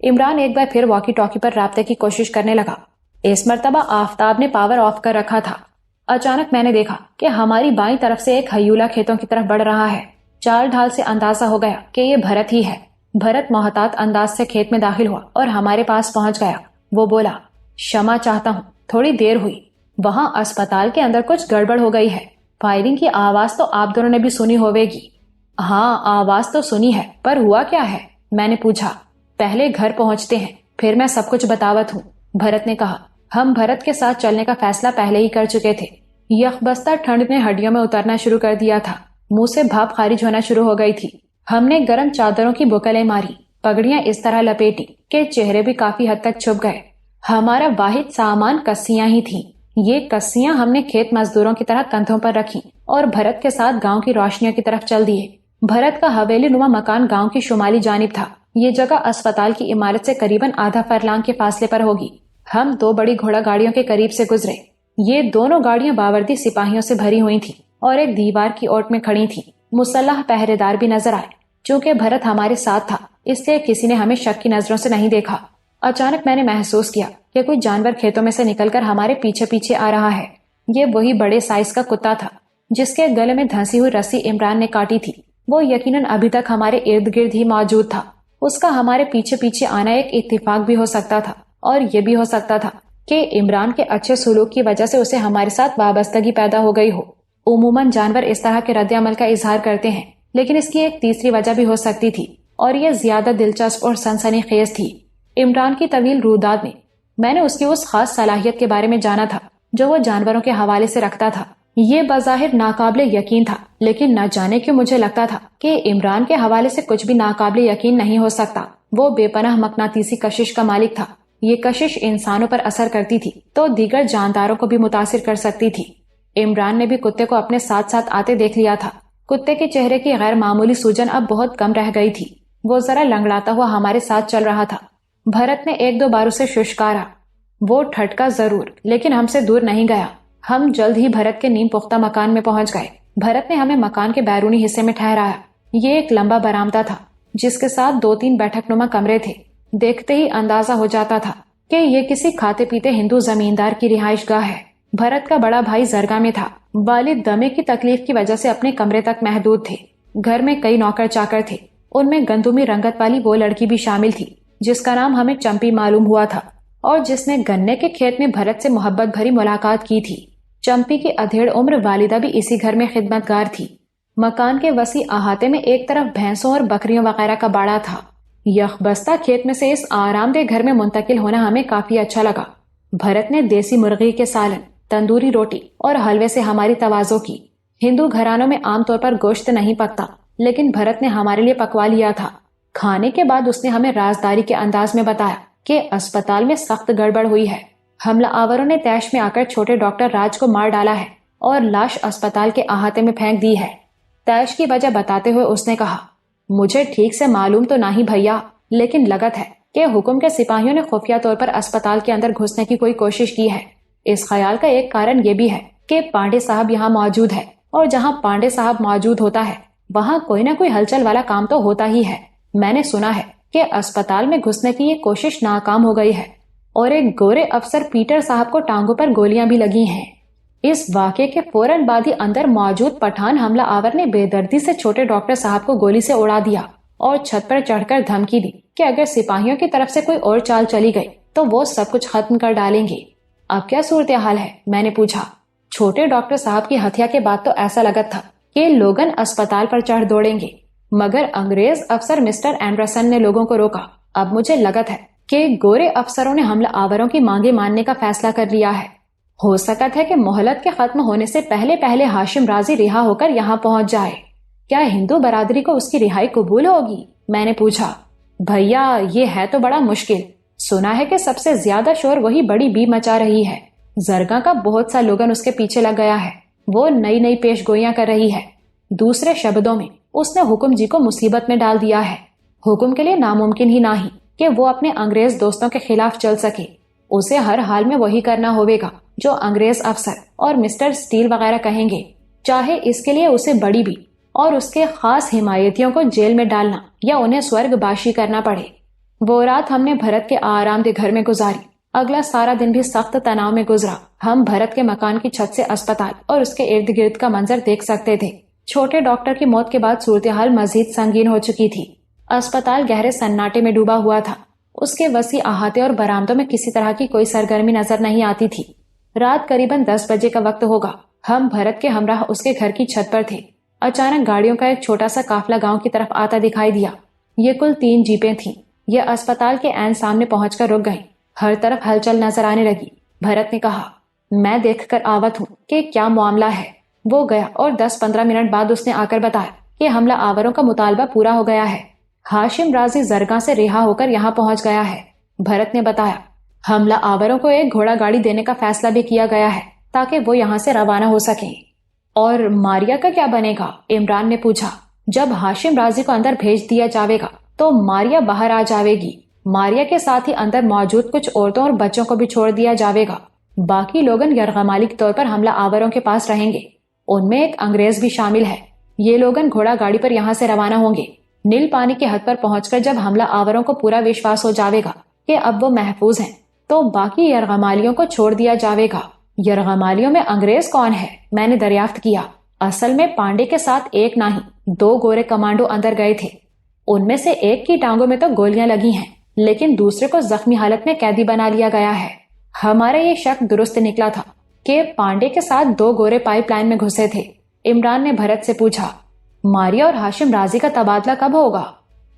A: عمران ایک بار پھر واکی ٹاکی پر رابطے کی کوشش کرنے لگا. اس مرتبہ آفتاب نے پاور آف کر رکھا تھا. اچانک میں نے دیکھا کہ ہماری بائیں طرف سے ایک ہیولا کھیتوں کی طرف بڑھ رہا ہے. چال ڈھال سے اندازہ ہو گیا کہ یہ بھرت ہی ہے. بھرت محتاط انداز سے کھیت میں داخل ہوا اور ہمارے پاس پہنچ گیا. وہ بولا, شمع چاہتا ہوں, تھوڑی دیر ہوئی. وہاں اسپتال کے اندر کچھ گڑبڑ ہو گئی ہے. فائرنگ کی آواز تو آپ دونوں نے بھی سنی ہوے گی. ہاں, آواز تو سنی ہے, پر ہوا کیا ہے؟ میں نے پوچھا. پہلے گھر پہنچتے ہیں, پھر میں سب کچھ بتاوت ہوں, بھرت نے کہا. ہم بھرت کے ساتھ چلنے کا فیصلہ پہلے ہی کر چکے تھے. یخبستہ ٹھنڈ نے ہڈیوں میں اترنا شروع کر دیا تھا. منہ سے بھاپ خارج ہونا شروع ہو گئی تھی. ہم نے گرم چادروں کی بکلیں ماری, پگڑیاں اس طرح لپیٹی کہ چہرے بھی کافی حد تک چھپ گئے. ہمارا واحد سامان کسیاں ہی تھیں. یہ کسیاں ہم نے کھیت مزدوروں کی طرح کندھوں پر رکھی اور بھرت کے ساتھ گاؤں کی روشنیوں کی طرف چل دیے. بھرت کا حویلی نما مکان گاؤں کی شمالی جانب تھا. یہ جگہ اسپتال کی عمارت سے قریباً آدھا فرلانگ کے فاصلے پر ہوگی. ہم 2 بڑی گھوڑا گاڑیوں کے قریب سے گزرے. یہ دونوں گاڑیاں باوردی سپاہیوں سے بھری ہوئی تھیں اور ایک دیوار کی اوٹ میں کھڑی تھیں. مسلح پہرے دار بھی نظر آئے. چونکہ بھرت ہمارے ساتھ تھا اس لیے کسی نے ہمیں شک کی نظروں سے نہیں دیکھا. اچانک میں نے محسوس کیا کہ کوئی جانور کھیتوں میں سے نکل کر ہمارے پیچھے پیچھے آ رہا ہے. یہ وہی بڑے سائز کا کتا تھا جس کے گلے میں دھنسی ہوئی رسی عمران نے کاٹی تھی. وہ یقیناً ابھی تک ہمارے ارد گرد ہی موجود تھا. اس کا ہمارے پیچھے پیچھے آنا ایک اتفاق بھی ہو سکتا تھا اور یہ بھی ہو سکتا تھا کہ عمران کے اچھے سلوک کی وجہ سے اسے ہمارے ساتھ وابستگی پیدا ہو گئی ہو. عموماً جانور اس طرح کے رد عمل کا اظہار کرتے ہیں, لیکن اس کی ایک تیسری وجہ بھی ہو سکتی تھی اور یہ زیادہ دلچسپ اور سنسنی خیز تھی. عمران کی طویل روداد میں نے اس کی اس خاص صلاحیت کے بارے میں جانا تھا جو وہ جانوروں کے حوالے سے رکھتا تھا. یہ بظاہر ناقابل یقین تھا, لیکن نہ جانے کیوں مجھے لگتا تھا کہ عمران کے حوالے سے کچھ بھی ناقابل یقین نہیں ہو سکتا. وہ بے پناہ مقناطیسی کشش کا مالک تھا. یہ کشش انسانوں پر اثر کرتی تھی تو دیگر جانداروں کو بھی متاثر کر سکتی تھی. عمران نے بھی کتے کو اپنے ساتھ ساتھ آتے دیکھ لیا تھا. کتے کے چہرے کی غیر معمولی سوجن اب بہت کم رہ گئی تھی. وہ ذرا لنگڑاتا ہوا ہمارے ساتھ چل رہا تھا. بھرت نے 1-2 بار اسے ششکارا. وہ ٹھٹکا ضرور, لیکن ہم سے دور نہیں گیا. ہم جلد ہی بھرت کے نیم پختہ مکان میں پہنچ گئے. بھرت نے ہمیں مکان کے بیرونی حصے میں ٹھہرایا. یہ ایک لمبا برآمدہ تھا جس کے ساتھ 2-3 بیٹھک نما کمرے تھے. دیکھتے ہی اندازہ ہو جاتا تھا کہ یہ کسی کھاتے پیتے ہندو زمیندار کی رہائش گاہ ہے. بھرت کا بڑا بھائی زرگا میں تھا. والد دمے کی تکلیف کی وجہ سے اپنے کمرے تک محدود تھے. گھر میں کئی نوکر چاکر تھے. ان میں گندمی رنگت والی وہ لڑکی بھی شامل تھی جس کا نام ہمیں چمپی معلوم ہوا تھا اور جس نے گنے کے کھیت میں بھرت سے محبت بھری ملاقات کی تھی. چمپی کی ادھیڑ عمر والدہ بھی اسی گھر میں خدمتگار تھی. مکان کے وسیع احاطے میں ایک طرف بھینسوں اور بکریوں وغیرہ کا باڑا تھا. یخبستہ کھیت میں سے اس آرام دہ گھر میں منتقل ہونا ہمیں کافی اچھا لگا. بھرت نے دیسی مرغی کے سالن, تندوری روٹی اور حلوے سے ہماری تواضع کی. ہندو گھرانوں میں عام طور پر گوشت نہیں پکتا, لیکن بھرت نے ہمارے لیے پکوا لیا تھا. کھانے کے بعد اس نے ہمیں رازداری کے انداز میں بتایا کہ اسپتال میں سخت گڑبڑ ہوئی ہے. حملہ آوروں نے تیش میں آ کر چھوٹے ڈاکٹر راج کو مار ڈالا ہے اور لاش اسپتال کے احاطے میں پھینک دی ہے. تیش کی وجہ بتاتے ہوئے اس نے کہا, مجھے ٹھیک سے معلوم تو نہیں بھیا, لیکن لگت ہے کہ حکم کے سپاہیوں نے خفیہ طور پر اسپتال کے اندر گھسنے کی کوئی کوشش کی ہے. اس خیال کا ایک کارن یہ بھی ہے کہ پانڈے صاحب یہاں موجود ہے, اور جہاں پانڈے صاحب موجود ہوتا ہے وہاں کوئی نہ کوئی ہلچل والا کام تو ہوتا ہی ہے۔ میں نے سنا ہے کہ اسپتال میں گھسنے کی یہ کوشش ناکام ہو گئی ہے اور ایک گورے افسر پیٹر صاحب کو ٹانگوں پر گولیاں بھی لگی ہیں۔ اس واقعے کے فوراً بعد ہی اندر موجود پٹھان حملہ آور نے بے دردی سے چھوٹے ڈاکٹر صاحب کو گولی سے اڑا دیا اور چھت پر چڑھ کر دھمکی دی کہ اگر سپاہیوں کی طرف سے کوئی اور چال چلی گئی تو وہ سب کچھ ختم کر ڈالیں گے۔ اب کیا صورتحال ہے؟ میں نے پوچھا۔ چھوٹے ڈاکٹر صاحب کی ہتھیا کے بعد تو ایسا لگا تھا کہ لوگن اسپتال پر چڑھ دوڑیں گے، مگر انگریز افسر مسٹر اینڈرسن نے لوگوں کو روکا۔ اب مجھے لگت ہے کہ گورے افسروں نے حملہ آوروں کی مانگیں ماننے کا فیصلہ کر لیا ہے۔ ہو سکتا ہے کہ مہلت کے ختم ہونے سے پہلے ہاشم رازی رہا ہو کر یہاں پہنچ جائے۔ کیا ہندو برادری کو اس کی رہائی قبول ہوگی؟ میں نے پوچھا۔ بھیا یہ ہے تو بڑا مشکل۔ سنا ہے کہ سب سے زیادہ شور وہی بڑی بی مچا رہی ہے۔ زرگاں کا بہت سا لوگن اس کے پیچھے لگ گیا ہے۔ وہ نئی پیش گوئیاں کر رہی ہے۔ دوسرے شبدوں میں اس نے حکم جی کو مصیبت میں ڈال دیا ہے۔ حکم کے لیے ناممکن ہی نہیں کہ وہ اپنے انگریز دوستوں کے خلاف چل سکے۔ اسے ہر حال میں وہی کرنا ہوئے گا جو انگریز افسر اور مسٹر سٹیل وغیرہ کہیں گے، چاہے اس کے لیے اسے بڑی بھی اور اس کے خاص حمایتیوں کو جیل میں ڈالنا یا انہیں سورگ باشی کرنا پڑے۔ وہ رات ہم نے بھرت کے آرام دہ گھر میں گزاری۔ اگلا سارا دن بھی سخت تناؤ میں گزرا۔ ہم بھرت کے مکان کی چھت سے اسپتال اور اس کے ارد گرد کا منظر دیکھ سکتے تھے۔ چھوٹے ڈاکٹر کی موت کے بعد صورتحال مزید سنگین ہو چکی تھی۔ اسپتال گہرے سناٹے میں ڈوبا ہوا تھا۔ اس کے وسیع احاطے اور برآمدوں میں کسی طرح کی کوئی سرگرمی نظر نہیں آتی تھی۔ رات قریباً 10 بجے کا وقت ہوگا۔ ہم بھرت کے ہمراہ اس کے گھر کی چھت پر تھے۔ اچانک گاڑیوں کا ایک چھوٹا سا قافلہ گاؤں کی طرف آتا دکھائی دیا۔ یہ کل 3 جیپیں تھیں۔ یہ اسپتال کے عین سامنے پہنچ کر رک گئیں۔ ہر طرف ہلچل نظر آنے لگی۔ بھرت نے کہا، میں دیکھ کر آوت ہوں کہ کیا معاملہ ہے۔ وہ گیا اور 10-15 منٹ بعد اس نے آ کر بتایا کہ حملہ آوروں کا مطالبہ پورا ہو گیا ہے۔ ہاشم رازی زرگاں سے رہا ہو کر یہاں پہنچ گیا ہے۔ بھرت نے بتایا، حملہ آوروں کو ایک گھوڑا گاڑی دینے کا فیصلہ بھی کیا گیا ہے تاکہ وہ یہاں سے روانہ ہو سکیں۔ اور ماریا کا کیا بنے گا؟ عمران نے پوچھا۔ جب ہاشم رازی کو اندر بھیج دیا جاوے گا تو ماریا باہر آ جاوے گی۔ ماریا کے ساتھ ہی اندر موجود کچھ عورتوں اور بچوں کو بھی چھوڑ دیا جاوے گا۔ باقی لوگن یرغمالی کے طور پر حملہ آوروں کے پاس رہیں گے۔ ان میں ایک انگریز بھی شامل ہے۔ یہ لوگن گھوڑا گاڑی پر یہاں سے روانہ ہوں گے۔ نیل پانی کے حد پر پہنچ کر جب حملہ آوروں کو پورا وشواس ہو جاوے گا کہ اب وہ محفوظ ہیں تو باقی یرغمالیوں کو چھوڑ دیا جاوے گا۔ یرغمالیوں میں انگریز کون ہے؟ میں نے دریافت کیا۔ اصل میں پانڈے کے ساتھ ایک نہیں 2 گورے کمانڈو اندر گئے تھے۔ ان میں سے ایک کی ٹانگوں میں تو گولیاں لگی ہیں، لیکن دوسرے کو زخمی حالت میں قیدی بنا لیا گیا ہے۔ ہمارا یہ شک درست نکلا تھا کہ پانڈے کے ساتھ 2 گورے پائپ لائن میں گھسے تھے۔ عمران نے بھرت سے پوچھا، ماریا اور ہاشم رازی کا تبادلہ کب ہوگا؟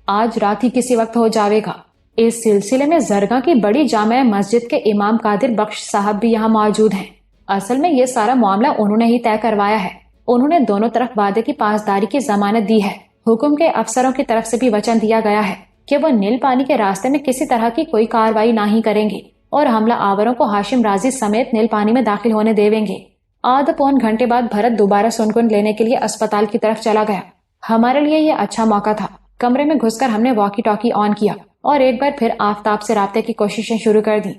A: آج رات ہی کسی وقت ہو جاوے گا۔ اس سلسلے میں زرگاں کی بڑی جامع مسجد کے امام قادر بخش صاحب بھی یہاں موجود ہیں۔ اصل میں یہ سارا معاملہ انہوں نے ہی طے کروایا ہے۔ انہوں نے دونوں طرف وعدے کی پاسداری کی ضمانت دی ہے۔ حکم کے افسروں کی طرف سے بھی وچن دیا گیا ہے کہ وہ نیل پانی کے راستے میں کسی طرح کی کوئی کارروائی نہیں کریں گے اور حملہ آوروں کو ہاشم رازی سمیت نیل پانی میں داخل ہونے دیویں گے۔ آدھ پون گھنٹے بعد بھرت دوبارہ سنکن لینے کے لیے اسپتال کی طرف چلا گیا۔ ہمارے لیے یہ اچھا موقع تھا۔ کمرے میں گھس کر ہم نے واکی ٹاکی آن کیا اور ایک بار پھر آفتاب سے رابطے کی کوششیں شروع کر دی۔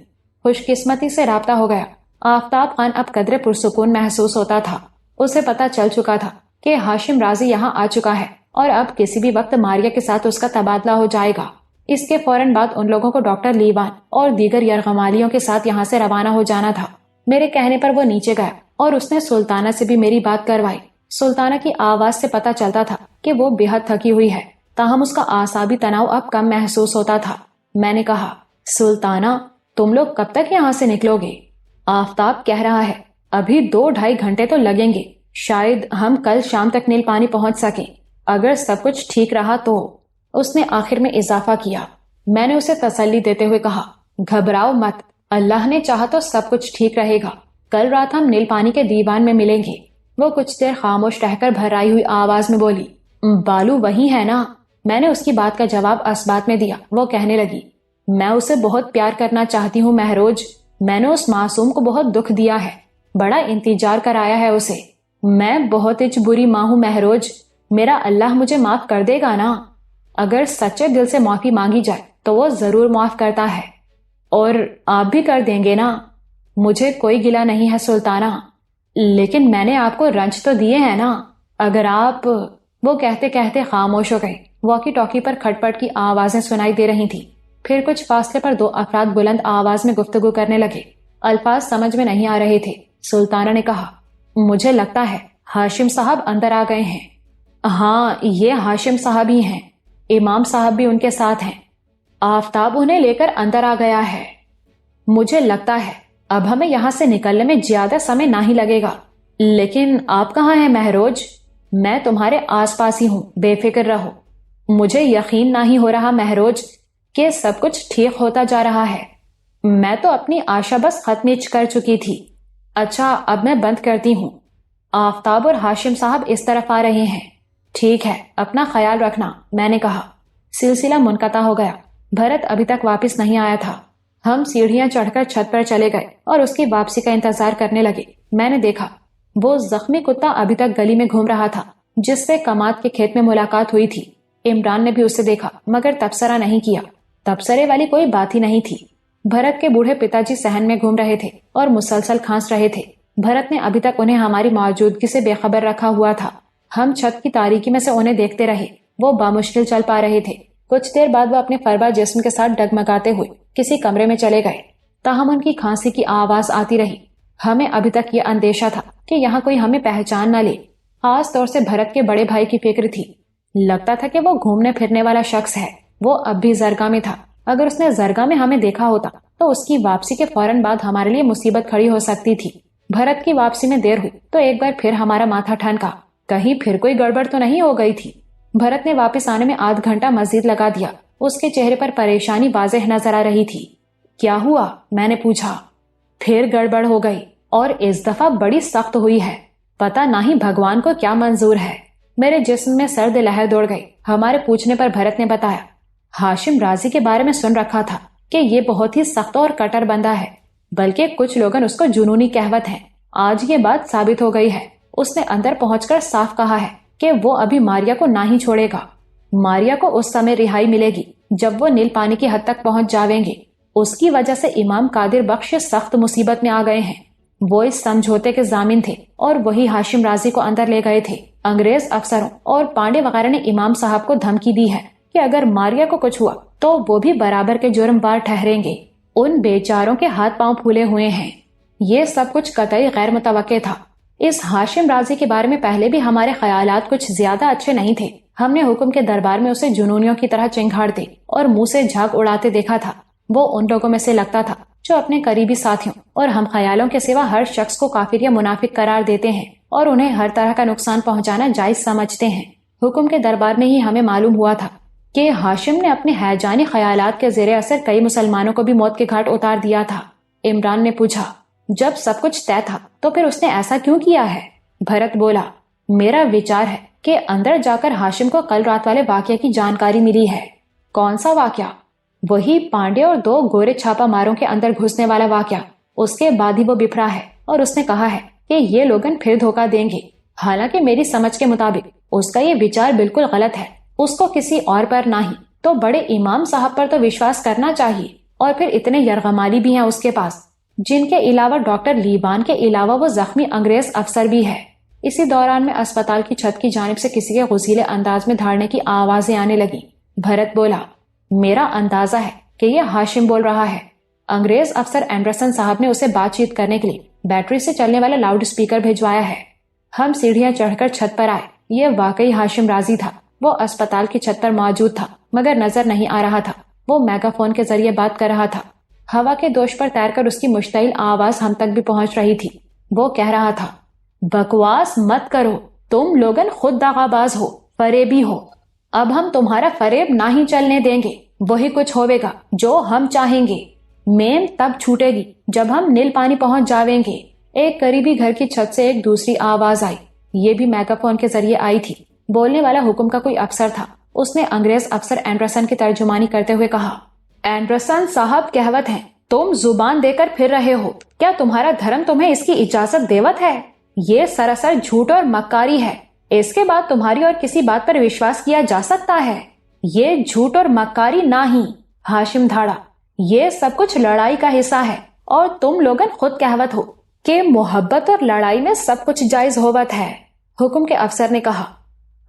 A: خوش قسمتی سے رابطہ ہو گیا۔ آفتاب خان اب قدرے پرسکون محسوس ہوتا تھا۔ اسے پتا چل چکا تھا کہ ہاشم رازی یہاں آ چکا ہے اور اب کسی بھی وقت ماریا کے ساتھ اس کا تبادلہ ہو جائے گا۔ اس کے فوراً بعد ان لوگوں کو ڈاکٹر لیوان اور دیگر یرغمالیوں کے ساتھ یہاں سے روانہ ہو جانا تھا۔ میرے کہنے پر وہ نیچے گیا اور اس نے سلطانہ سے بھی میری بات کروائی۔ سلطانہ کی آواز سے پتا چلتا تھا کہ وہ بے حد تھکی ہوئی ہے، تاہم اس کا اعصابی تناؤ اب کم محسوس ہوتا تھا۔ میں نے کہا، سلطانہ تم لوگ کب تک یہاں سے نکلو گے؟ آفتاب کہہ رہا ہے ابھی 2-2.5 گھنٹے تو لگیں گے، شاید ہم کل شام تک نیل پانی پہنچ سکیں، اگر سب کچھ ٹھیک رہا تو۔ اس نے آخر میں اضافہ کیا۔ میں نے اسے تسلی دیتے ہوئے کہا، گھبراؤ مت، اللہ نے چاہا تو سب کچھ ٹھیک رہے گا۔ کل رات ہم نیل پانی کے دیوان میں ملیں گے۔ وہ کچھ دیر خاموش رہ کر بھرائی ہوئی آواز میں بولی، بالو وہی ہے نا؟ میں نے اس کی بات کا جواب اسبات میں دیا۔ وہ کہنے لگی، میں اسے بہت پیار کرنا چاہتی ہوں مہروج۔ میں نے اس معصوم کو بہت دکھ دیا ہے، بڑا انتظار کرایا ہے اسے۔ میں بہت بری ماں ہوں مہروج، میرا اللہ مجھے معاف کر دے گا نا؟ اگر سچے دل سے معافی مانگی جائے تو وہ ضرور معاف کرتا ہے۔ اور آپ بھی کر دیں گے نا؟ مجھے کوئی گلہ نہیں ہے سلطانہ، لیکن میں نے آپ کو رنج تو دیے ہیں نا؟ اگر آپ… وہ کہتے کہتے خاموش ہو گئے۔ واکی ٹاکی پر کھٹ پٹ کی آوازیں سنائی دے رہی تھی۔ پھر کچھ فاصلے پر 2 افراد بلند آواز میں گفتگو کرنے لگے۔ الفاظ سمجھ میں نہیں آ رہے تھے۔ سلطانہ نے کہا، مجھے لگتا ہے ہاشم صاحب اندر آ گئے ہیں۔ ہاں، یہ ہاشم صاحب ہی ہیں۔ امام صاحب بھی ان کے ساتھ ہیں۔ آفتاب انہیں لے کر اندر آ گیا ہے۔ مجھے لگتا ہے اب ہمیں یہاں سے نکلنے میں زیادہ سمے نہ ہی لگے گا۔ لیکن آپ کہاں ہیں مہروج؟ میں تمہارے آس پاس ہی ہوں، بے فکر رہو۔ مجھے یقین نہ ہی ہو رہا مہروج کہ سب کچھ ٹھیک ہوتا جا رہا ہے۔ میں تو اپنی آشا بس ختم کر چکی تھی۔ اچھا، اب میں بند کرتی ہوں۔ آفتاب اور ہاشم صاحب اس طرف آ رہے ہیں۔ ٹھیک ہے، اپنا خیال رکھنا، میں نے کہا۔ سلسلہ منقطع ہو گیا۔ بھرت ابھی تک واپس نہیں آیا تھا۔ ہم سیڑھیاں چڑھ کر چھت پر چلے گئے اور اس کی واپسی کا انتظار کرنے لگے۔ میں نے دیکھا وہ زخمی کتا ابھی تک گلی میں گھوم رہا تھا جس سے کماد کے کھیت میں ملاقات ہوئی تھی۔ عمران نے بھی اسے دیکھا مگر تبصرہ نہیں کیا۔ تبصرے والی کوئی بات ہی نہیں تھی۔ بھرت کے بوڑھے پتا جی صحن میں گھوم رہے تھے اور مسلسل کھانس رہے تھے۔ بھرت نے ابھی تک انہیں ہماری موجودگی سے بے خبر رکھا ہوا تھا۔ ہم چھت کی تاریکی میں سے انہیں دیکھتے رہے۔ وہ بامشکل چل پا رہے تھے۔ کچھ دیر بعد وہ اپنے فربا جسم کے ساتھ ڈگمگاتے ہوئے کسی کمرے میں چلے گئے۔ تاہم ان کی کھانسی کی آواز آتی رہی۔ ہمیں ابھی تک یہ اندیشہ تھا کہ یہاں کوئی ہمیں پہچان نہ لے۔ خاص طور سے بھرت کے بڑے بھائی کی فکر تھی۔ لگتا تھا کہ وہ گھومنے پھرنے والا شخص ہے۔ وہ اب بھی زرگاہ میں تھا۔ اگر اس نے زرگاہ میں ہمیں دیکھا ہوتا تو اس کی واپسی کے فوراً بعد ہمارے لیے مصیبت کھڑی ہو سکتی تھی۔ بھرت کی واپسی میں دیر ہوئی تو ایک بار پھر ہمارا ماتھا ٹھنکا۔ کہیں پھر کوئی گڑبڑ تو نہیں ہو گئی تھی۔ بھرت نے واپس آنے میں آدھ گھنٹہ مزید لگا دیا۔ اس کے چہرے پر پریشانی واضح نظر آ رہی تھی۔ کیا ہوا؟ میں نے پوچھا۔ پھر گڑبڑ ہو گئی اور اس دفعہ بڑی سخت ہوئی ہے۔ پتہ نہیں بھگوان کو کیا منظور ہے۔ میرے جسم میں سرد لہر دوڑ گئی۔ ہمارے پوچھنے پر بھرت نے بتایا، ہاشم رازی کے بارے میں سن رکھا تھا کہ یہ بہت ہی سخت اور کٹر بندہ ہے، بلکہ کچھ لوگن اس کو جنونی کہوت ہیں۔ آج یہ بات ثابت ہو گئی ہے۔ اس نے اندر پہنچ کر صاف کہا ہے کہ وہ ابھی ماریا کو نہ ہی چھوڑے گا۔ ماریا کو اس سمے رہائی ملے گی جب وہ نیل پانی کی حد تک پہنچ جاویں گے۔ اس کی وجہ سے امام قادر بخش سخت مصیبت میں آ گئے ہیں۔ وہ اس سمجھوتے کے ضامن تھے اور وہی ہاشم رازی کو اندر لے گئے تھے۔ انگریز افسروں اور پانڈے وغیرہ نے امام صاحب کو دھمکی دی ہے کہ اگر ماریا کو کچھ ہوا تو وہ بھی برابر کے جرم بار ٹھہریں گے۔ ان بیچاروں کے ہاتھ پاؤں پھولے ہوئے ہیں۔ یہ سب کچھ قطعی غیر متوقع تھا۔ اس ہاشم رازی کے بارے میں پہلے بھی ہمارے خیالات کچھ زیادہ اچھے نہیں تھے۔ ہم نے حکم کے دربار میں اسے جنونیوں کی طرح چنگھاڑتے اور منہ سے جھاگ اڑاتے دیکھا تھا۔ وہ ان لوگوں میں سے لگتا تھا جو اپنے قریبی ساتھیوں اور ہم خیالوں کے سوا ہر شخص کو کافر یا منافق قرار دیتے ہیں اور انہیں ہر طرح کا نقصان پہنچانا جائز سمجھتے ہیں۔ حکم کے دربار میں ہی ہمیں معلوم ہوا تھا کہ ہاشم نے اپنے ہیجانی خیالات کے زیر اثر کئی مسلمانوں کو بھی موت کے گھاٹ اتار دیا تھا۔ عمران نے پوچھا، جب سب کچھ طے تھا تو پھر اس نے ایسا کیوں کیا ہے؟ بھرت بولا، میرا وچار ہے کہ اندر جا کر ہاشم کو کل رات والے واقعے کی جانکاری ملی ہے۔ کون سا واقعہ؟ وہی پانڈے اور 2 گورے چھاپا ماروں کے اندر گھسنے والا واقعہ۔ اس کے بعد ہی وہ بفرا ہے اور اس نے کہا ہے کہ یہ لوگن پھر دھوکہ دیں گے۔ حالانکہ میری سمجھ کے مطابق اس کا یہ وچار بالکل غلط ہے۔ اس کو کسی اور پر نہ ہی تو بڑے امام صاحب پر تو وشواس کرنا چاہیے، اور پھر اتنے یرغمالی بھی ہیں اس کے پاس، جن کے علاوہ ڈاکٹر لیوان کے علاوہ وہ زخمی انگریز افسر بھی ہے۔ اسی دوران میں اسپتال کی چھت کی جانب سے کسی کے غسیلے انداز میں دھاڑنے کی آوازیں آنے لگی۔ بھرت بولا، میرا اندازہ ہے کہ یہ ہاشم بول رہا ہے۔ انگریز افسر اینڈرسن صاحب نے اسے بات چیت کرنے کے لیے بیٹری سے چلنے والا لاؤڈ اسپیکر بھیجوایا ہے۔ ہم سیڑھیاں چڑھ کر چھت پر آئے۔ یہ واقعی ہاشم رازی تھا۔ وہ اسپتال کی چھت پر موجود تھا مگر نظر نہیں آ رہا تھا۔ وہ میگا فون کے ذریعے بات کر رہا تھا۔ ہوا کے دوش پر تیر کر اس کی مشتعل آواز ہم تک بھی پہنچ رہی تھی۔ وہ کہہ رہا تھا، بکواس مت کرو، تم لوگن خود دغا باز ہو، فریبی ہو۔ اب ہم تمہارا فریب نہ ہی چلنے دیں گے۔ وہی کچھ ہوئے گا جو ہم چاہیں گے۔ مین تب چھوٹے گی جب ہم نیل پانی پہنچ جاویں گے۔ ایک قریبی گھر کی چھت سے ایک دوسری آواز آئی۔ یہ بھی میگا فون کے ذریعے آئی تھی۔ بولنے والا حکم کا کوئی افسر تھا۔ اس نے انگریز افسر اینڈرسن کی ترجمانی کرتے ہوئے کہا، اینڈرسن صاحب کہوت ہیں، تم زبان دے کر پھر رہے ہو، کیا تمہارا دھرم تمہیں اس کی اجازت دیوت ہے؟ یہ سراسر جھوٹ اور مکاری ہے۔ اس کے بعد تمہاری اور کسی بات پر وشواس کیا جا سکتا ہے؟ یہ جھوٹ اور مکاری نہ ہی۔ ہاشم دھاڑا، یہ سب کچھ لڑائی کا حصہ ہے اور تم لوگن خود کہوت ہو کہ محبت اور لڑائی میں سب کچھ جائز ہووت ہے۔ حکم کے افسر نے کہا،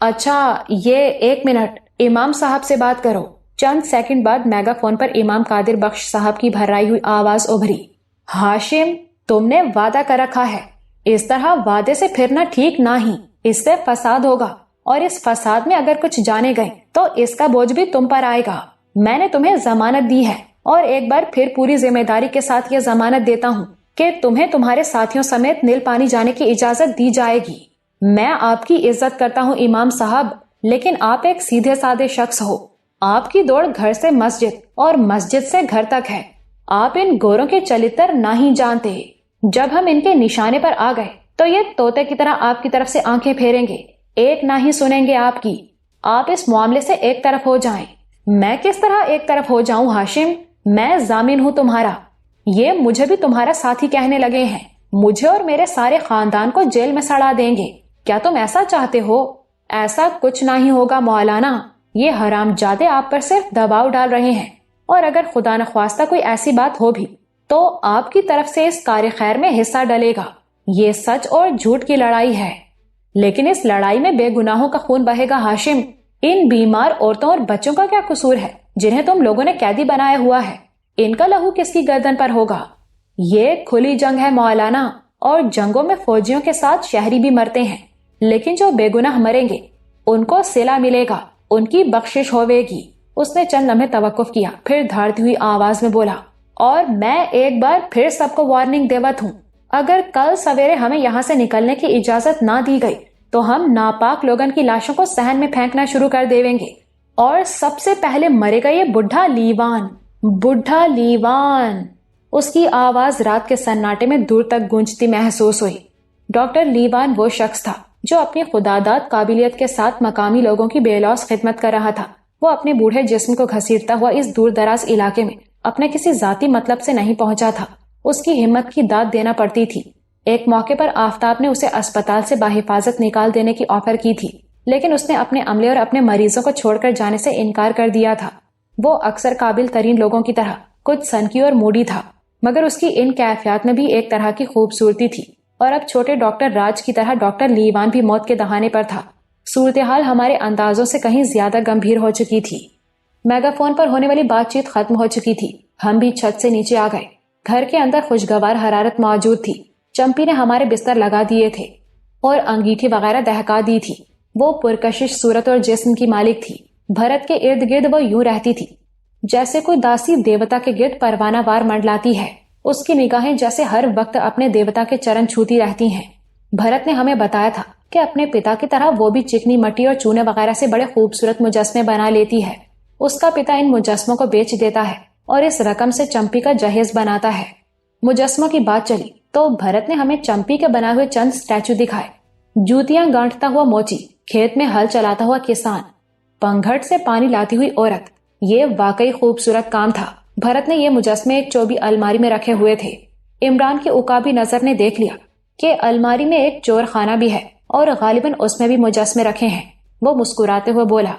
A: اچھا یہ 1 منٹ، امام صاحب سے بات کرو۔ چند سیکنڈ بعد میگا فون پر امام قادر بخش صاحب کی بھرائی ہوئی آواز ابھری۔ ہاشم، تم نے وعدہ کر رکھا ہے، اس طرح وعدے سے پھرنا ٹھیک نہ ہی، اس سے فساد ہوگا، اور اس فساد میں اگر کچھ جانے گئے تو اس کا بوجھ بھی تم پر آئے گا۔ میں نے تمہیں ضمانت دی ہے اور ایک بار پھر پوری ذمہ داری کے ساتھ یہ ضمانت دیتا ہوں کہ تمہیں تمہارے ساتھیوں سمیت نیل پانی جانے کی اجازت دی جائے گی۔ میں آپ کی عزت کرتا ہوں امام صاحب، لیکن آپ ایک سیدھے سادے شخص ہو۔ آپ کی دوڑ گھر سے مسجد اور مسجد سے گھر تک ہے۔ آپ ان گوروں کے چلتر نہ ہی جانتے۔ جب ہم ان کے نشانے پر آ گئے تو یہ طوطے کی طرح آپ کی طرف سے آنکھیں پھیریں گے، ایک نہ ہی سنیں گے آپ کی۔ آپ اس معاملے سے ایک طرف ہو جائیں۔ میں کس طرح ایک طرف ہو جاؤں ہاشم؟ میں ضامن ہوں تمہارا۔ یہ مجھے بھی تمہارا ساتھی کہنے لگے ہیں، مجھے اور میرے سارے خاندان کو جیل میں سڑا دیں گے۔ کیا تم ایسا چاہتے ہو؟ ایسا کچھ نہ ہی ہوگا مولانا، یہ حرامزادے آپ پر صرف دباؤ ڈال رہے ہیں، اور اگر خدا نخواستہ کوئی ایسی بات ہو بھی تو آپ کی طرف سے اس کار خیر میں حصہ ڈلے گا۔ یہ سچ اور جھوٹ کی لڑائی ہے، لیکن اس لڑائی میں بے گناہوں کا خون بہے گا ہاشم۔ ان بیمار عورتوں اور بچوں کا کیا قصور ہے جنہیں تم لوگوں نے قیدی بنایا ہوا ہے؟ ان کا لہو کس کی گردن پر ہوگا؟ یہ کھلی جنگ ہے مولانا، اور جنگوں میں فوجیوں کے ساتھ شہری بھی مرتے ہیں، لیکن جو بے گناہ مریں گے ان کو صلہ ملے گا، ان کی بخشش ہوے گی۔ اس نے چند لمحے توقف کیا، پھر دھاڑتی ہوئی آواز میں بولا، اور میں ایک بار پھر سب کو وارننگ دیوت ہوں، اگر کل سویرے ہمیں یہاں سے نکلنے کی اجازت نہ دی گئی تو ہم ناپاک لوگن کی لاشوں کو صحن میں پھینکنا شروع کر دیں گے، اور سب سے پہلے مرے گا یہ بڈھا لیوان۔ بڈھا لیوان! اس کی آواز رات کے سناٹے میں دور تک گونجتی محسوس ہوئی۔ ڈاکٹر لیوان وہ شخص تھا جو اپنی خداداد قابلیت کے ساتھ مقامی لوگوں کی بے لوث خدمت کر رہا تھا۔ وہ اپنے بوڑھے جسم کو گھسیٹتا ہوا اس دور دراز علاقے میں اپنے کسی ذاتی مطلب سے نہیں پہنچا تھا۔ اس کی ہمت کی داد دینا پڑتی تھی۔ ایک موقع پر آفتاب نے اسے اسپتال سے بحفاظت نکال دینے کی آفر کی تھی، لیکن اس نے اپنے عملے اور اپنے مریضوں کو چھوڑ کر جانے سے انکار کر دیا تھا۔ وہ اکثر قابل ترین لوگوں کی طرح کچھ سنکی اور موڈی تھا، مگر اس کی ان کیفیات میں بھی ایک طرح کی خوبصورتی تھی، اور اب چھوٹے ڈاکٹر راج کی طرح ڈاکٹر لیوان بھی موت کے دہانے پر تھا۔ صورتحال ہمارے اندازوں سے کہیں زیادہ گمبھیر ہو چکی تھی۔ میگا فون پر ہونے والی بات چیت ختم ہو چکی تھی۔ ہم بھی چھت سے نیچے آ گئے۔ گھر کے اندر خوشگوار حرارت موجود تھی۔ چمپی نے ہمارے بستر لگا دیے تھے اور انگیٹھی وغیرہ دہکا دی تھی۔ وہ پرکشش صورت اور جسم کی مالک تھی۔ بھرت کے ارد گرد وہ یوں رہتی تھی جیسے کوئی داسی دیوتا کے گرد پروانہ وار منڈلاتی ہے۔ اس کی نگاہیں جیسے ہر وقت اپنے دیوتا کے چرن چھوتی رہتی ہیں۔ بھرت نے ہمیں بتایا تھا کہ اپنے پتا کی طرح وہ بھی چکنی مٹی اور چونے وغیرہ سے بڑے خوبصورت مجسمے بنا لیتی ہے۔ اس کا پتا ان مجسموں کو بیچ دیتا ہے اور اس رقم سے چمپی کا جہیز بناتا ہے۔ مجسموں کی بات چلی تو بھرت نے ہمیں چمپی کے بنائے ہوئے چند سٹیچو دکھائے۔ جوتیاں گانٹتا ہوا موچی، کھیت میں ہل چلاتا ہوا کسان، پنگھٹ سے پانی لاتی ہوئی عورت، یہ واقعی خوبصورت کام تھا۔ بھرت نے یہ مجسمے ایک چوبی الماری میں رکھے ہوئے تھے۔ عمران کی عقابی نظر نے دیکھ لیا کہ الماری میں ایک چور خانہ بھی ہے اور غالباً اس میں بھی مجسمے رکھے ہیں۔ وہ مسکراتے ہوئے بولا،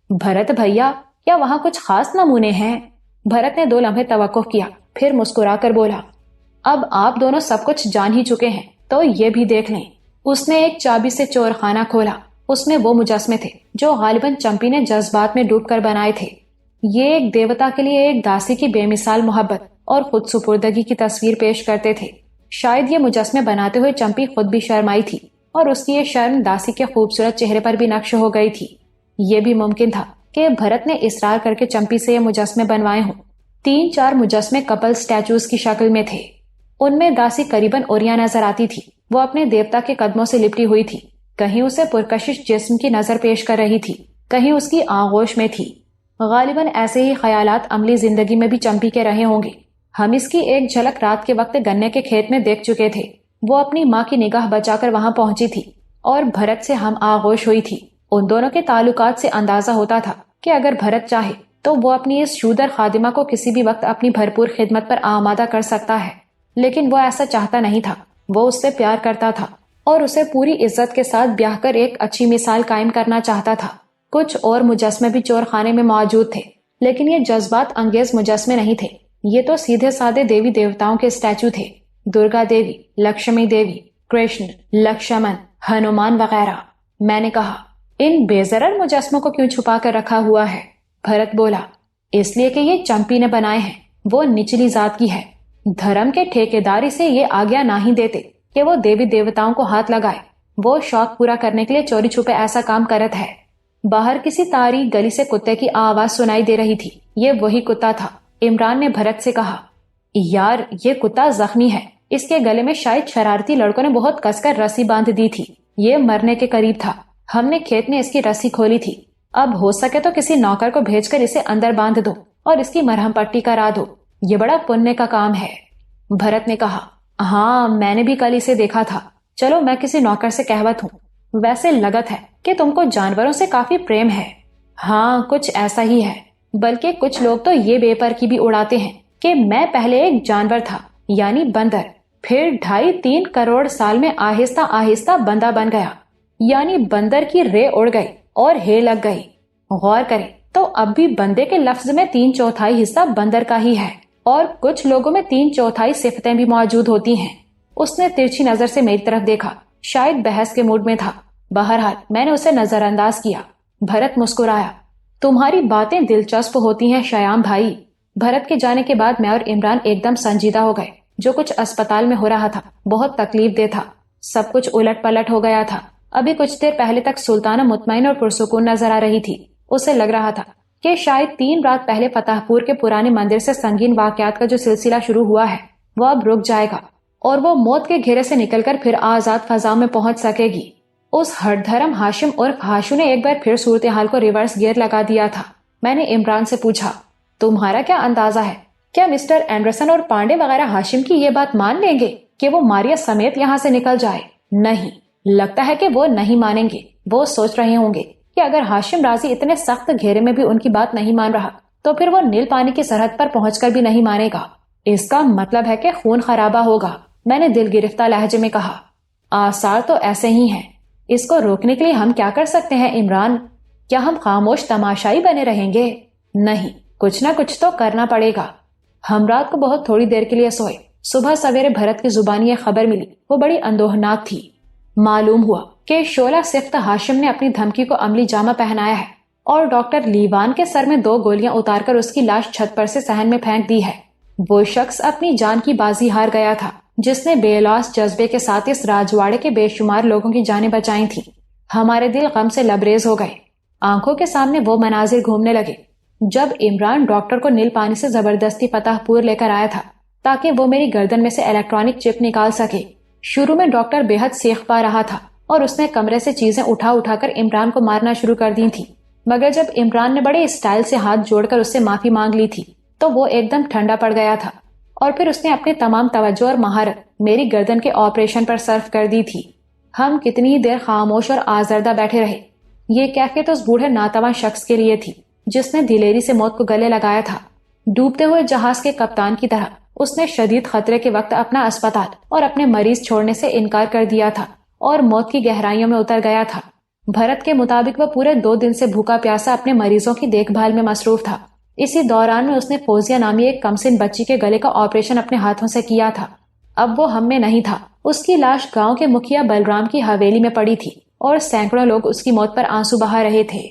A: بھرت بھیا، کیا وہاں کچھ خاص نمونے ہیں؟ بھرت نے 2 لمحے توقف کیا، پھر مسکرا کر بولا، اب آپ دونوں سب کچھ جان ہی چکے ہیں تو یہ بھی دیکھ لیں۔ اس نے ایک چابی سے چور خانہ کھولا۔ اس میں وہ مجسمے تھے جو غالباً چمپی نے جذبات میں ڈوب کر بنائے تھے۔ یہ ایک دیوتا کے لیے ایک داسی کی بے مثال محبت اور خود سپردگی کی تصویر پیش کرتے تھے۔ شاید یہ مجسمے بناتے ہوئے چمپی خود بھی شرمائی تھی اور اس کی یہ شرم داسی کے خوبصورت چہرے پر بھی نقش ہو گئی تھی۔ یہ بھی ممکن تھا کہ بھرت نے اصرار کر کے چمپی سے یہ مجسمے بنوائے ہوں۔ 3-4 مجسمے کپل سٹیچوز کی شکل میں تھے۔ ان میں داسی قریباً اوریاں نظر آتی تھی۔ وہ اپنے دیوتا کے قدموں سے لپٹی ہوئی تھی، کہیں اسے پرکشش جسم کی نظر پیش کر رہی تھی، کہیں اس کی آغوش میں تھی۔ غالباً ایسے ہی خیالات عملی زندگی میں بھی چمپی کے رہے ہوں گے۔ ہم اس کی ایک جھلک رات کے وقت گنے کے کھیت میں دیکھ چکے تھے۔ وہ اپنی ماں کی نگاہ بچا کر وہاں پہنچی تھی اور بھرت سے ہم آغوش ہوئی تھی۔ ان دونوں کے تعلقات سے اندازہ ہوتا تھا کہ اگر بھرت چاہے تو وہ اپنی اس شودر خادمہ کو کسی بھی وقت اپنی بھرپور خدمت پر آمادہ کر سکتا ہے، لیکن وہ ایسا چاہتا نہیں تھا۔ وہ اس سے پیار کرتا تھا اور اسے پوری عزت کے ساتھ بیاہ کر ایک اچھی مثال قائم کرنا چاہتا تھا۔ کچھ اور مجسمے بھی چور خانے میں موجود تھے، لیکن یہ جذبات انگیز مجسمے نہیں تھے۔ یہ تو سیدھے سادے دیوی دیوتاؤں کے اسٹیچو تھے، درگا دیوی، لکشمی دیوی، کرشن، لکشمن، ہنومان وغیرہ۔ میں نے کہا، ان بے ضرر مجسموں کو کیوں چھپا کر رکھا ہوا ہے؟ بھرت بولا، اس لیے کہ یہ چمپی نے بنائے ہیں، وہ نچلی ذات کی ہے، دھرم کے ٹھیکیداری سے یہ آگیا نہیں دیتے کہ وہ دیوی دیوتاؤں کو ہاتھ لگائے، وہ شوق پورا کرنے کے لیے چوری چھپے ایسا کام کرت ہے۔ باہر کسی تاریک گلی سے کتے کی آواز سنائی دے رہی تھی، یہ وہی کتا تھا۔ عمران نے بھرت سے کہا، یار یہ کتا زخمی ہے، اس کے گلے میں شاید شرارتی لڑکوں نے بہت کس کر رسی باندھ دی تھی، یہ مرنے کے قریب تھا، ہم نے کھیت میں اس کی رسی کھولی تھی، اب ہو سکے تو کسی نوکر کو بھیج کر اسے اندر باندھ دو اور اس کی مرہم پٹی کرا دو، یہ بڑا پنیہ کا کام ہے۔ بھرت نے کہا، ہاں میں نے بھی کل اسے دیکھا تھا، چلو میں کسی نوکر سے کہوت ہوں۔ ویسے لگت ہے کہ تم کو جانوروں سے کافی پریم ہے۔ ہاں کچھ ایسا ہی ہے، بلکہ کچھ لوگ تو یہ بے پر کی بھی اڑاتے ہیں کہ میں پہلے ایک جانور تھا، یعنی بندر، پھر 2.5-3 کروڑ سال میں آہستہ آہستہ بندہ بن گیا، یعنی بندر کی رے اڑ گئی اور ہے لگ گئی۔ غور کریں تو اب بھی بندے کے لفظ میں 3/4 حصہ بندر کا ہی ہے، اور کچھ لوگوں میں 3/4 صفتیں بھی موجود ہوتی ہیں۔ اس نے ترچھی نظر سے میری طرف دیکھا، شاید بحث کے موڈ میں تھا، بہرحال میں نے اسے نظر انداز کیا۔ بھرت مسکرایا، تمہاری باتیں دلچسپ ہوتی ہیں شیام بھائی۔ بھرت کے جانے کے بعد میں اور عمران ایک دم سنجیدہ ہو گئے، جو کچھ اسپتال میں ہو رہا تھا بہت تکلیف دہ تھا، سب کچھ الٹ پلٹ ہو گیا تھا۔ ابھی کچھ دیر پہلے تک سلطانہ مطمئن اور پرسکون نظر آ رہی تھی، اسے لگ رہا تھا کہ شاید 3 رات پہلے فتح پور کے پرانے مندر سے سنگین واقعات کا جو سلسلہ شروع ہوا ہے وہ اب رک جائے گا، اور وہ موت کے گھیرے سے نکل کر پھر آزاد فضا میں پہنچ سکے گی۔ اس ہٹ دھرم ہاشم عرف ہاشو نے ایک بار پھر صورتحال کو ریورس گیئر لگا دیا تھا۔ میں نے عمران سے پوچھا، تمہارا کیا اندازہ ہے، کیا مسٹر اینڈرسن اور پانڈے وغیرہ ہاشم کی یہ بات مان لیں گے کہ وہ ماریا سمیت یہاں سے نکل جائے؟ نہیں، لگتا ہے کہ وہ نہیں مانیں گے۔ وہ سوچ رہے ہوں گے کہ اگر ہاشم راضی اتنے سخت گھیرے میں بھی ان کی بات نہیں مان رہا تو پھر وہ نیل پانی کی سرحد پر پہنچ کر بھی نہیں مانے گا، اس کا مطلب ہے کہ خون خرابہ ہوگا۔ میں نے دل گرفتہ لہجے میں کہا، آثار تو ایسے ہی ہیں، اس کو روکنے کے لیے ہم کیا کر سکتے ہیں عمران؟ کیا ہم خاموش تماشائی بنے رہیں گے؟ نہیں، کچھ نہ کچھ تو کرنا پڑے گا۔ ہم رات کو بہت تھوڑی دیر کے لیے سوئے، صبح سویرے بھرت کی زبانی یہ خبر ملی، وہ بڑی اندوہناک تھی۔ معلوم ہوا کہ شعلہ صفت ہاشم نے اپنی دھمکی کو عملی جامہ پہنایا ہے اور ڈاکٹر لیوان کے سر میں 2 گولیاں اتار کر اس کی لاش چھت پر سے صحن میں پھینک دی ہے۔ وہ شخص اپنی جان کی بازی ہار گیا تھا جس نے بے لوث جذبے کے ساتھ اس راجواڑے کے بے شمار لوگوں کی جانیں بچائی تھیں۔ ہمارے دل غم سے لبریز ہو گئے، آنکھوں کے سامنے وہ مناظر گھومنے لگے جب عمران ڈاکٹر کو نیل پانی سے زبردستی فتح پور لے کر آیا تھا تاکہ وہ میری گردن میں سے الیکٹرانک چپ نکال سکے۔ شروع میں ڈاکٹر بے حد سیخ پا رہا تھا اور اس نے کمرے سے چیزیں اٹھا اٹھا کر عمران کو مارنا شروع کر دی تھی، مگر جب عمران نے بڑے اسٹائل سے ہاتھ جوڑ کر اس سے معافی مانگ لی تھی تو وہ ایک دم ٹھنڈا پڑ گیا تھا، اور پھر اس نے اپنی تمام توجہ اور مہارت میری گردن کے آپریشن پر صرف کر دی تھی۔ ہم کتنی دیر خاموش اور آزردہ بیٹھے رہے۔ یہ کیفیت اس بوڑھے ناتواں شخص کے لیے تھی جس نے دلیری سے موت کو گلے لگایا تھا۔ ڈوبتے ہوئے جہاز کے کپتان کی طرح اس نے شدید خطرے کے وقت اپنا اسپتال اور اپنے مریض چھوڑنے سے انکار کر دیا تھا اور موت کی گہرائیوں میں اتر گیا تھا۔ بھرت کے مطابق وہ پورے 2 دن سے بھوکا پیاسا اپنے مریضوں کی دیکھ بھال میں مصروف تھا۔ اسی دوران میں اس نے فوزیہ نامی ایک کمسن بچی کے گلے کا آپریشن اپنے ہاتھوں سے کیا تھا۔ اب وہ ہم میں نہیں تھا۔ اس کی لاش گاؤں کے مکھیا بلرام کی حویلی میں پڑی تھی اور سینکڑوں لوگ اس کی موت پر آنسو بہا رہے تھے۔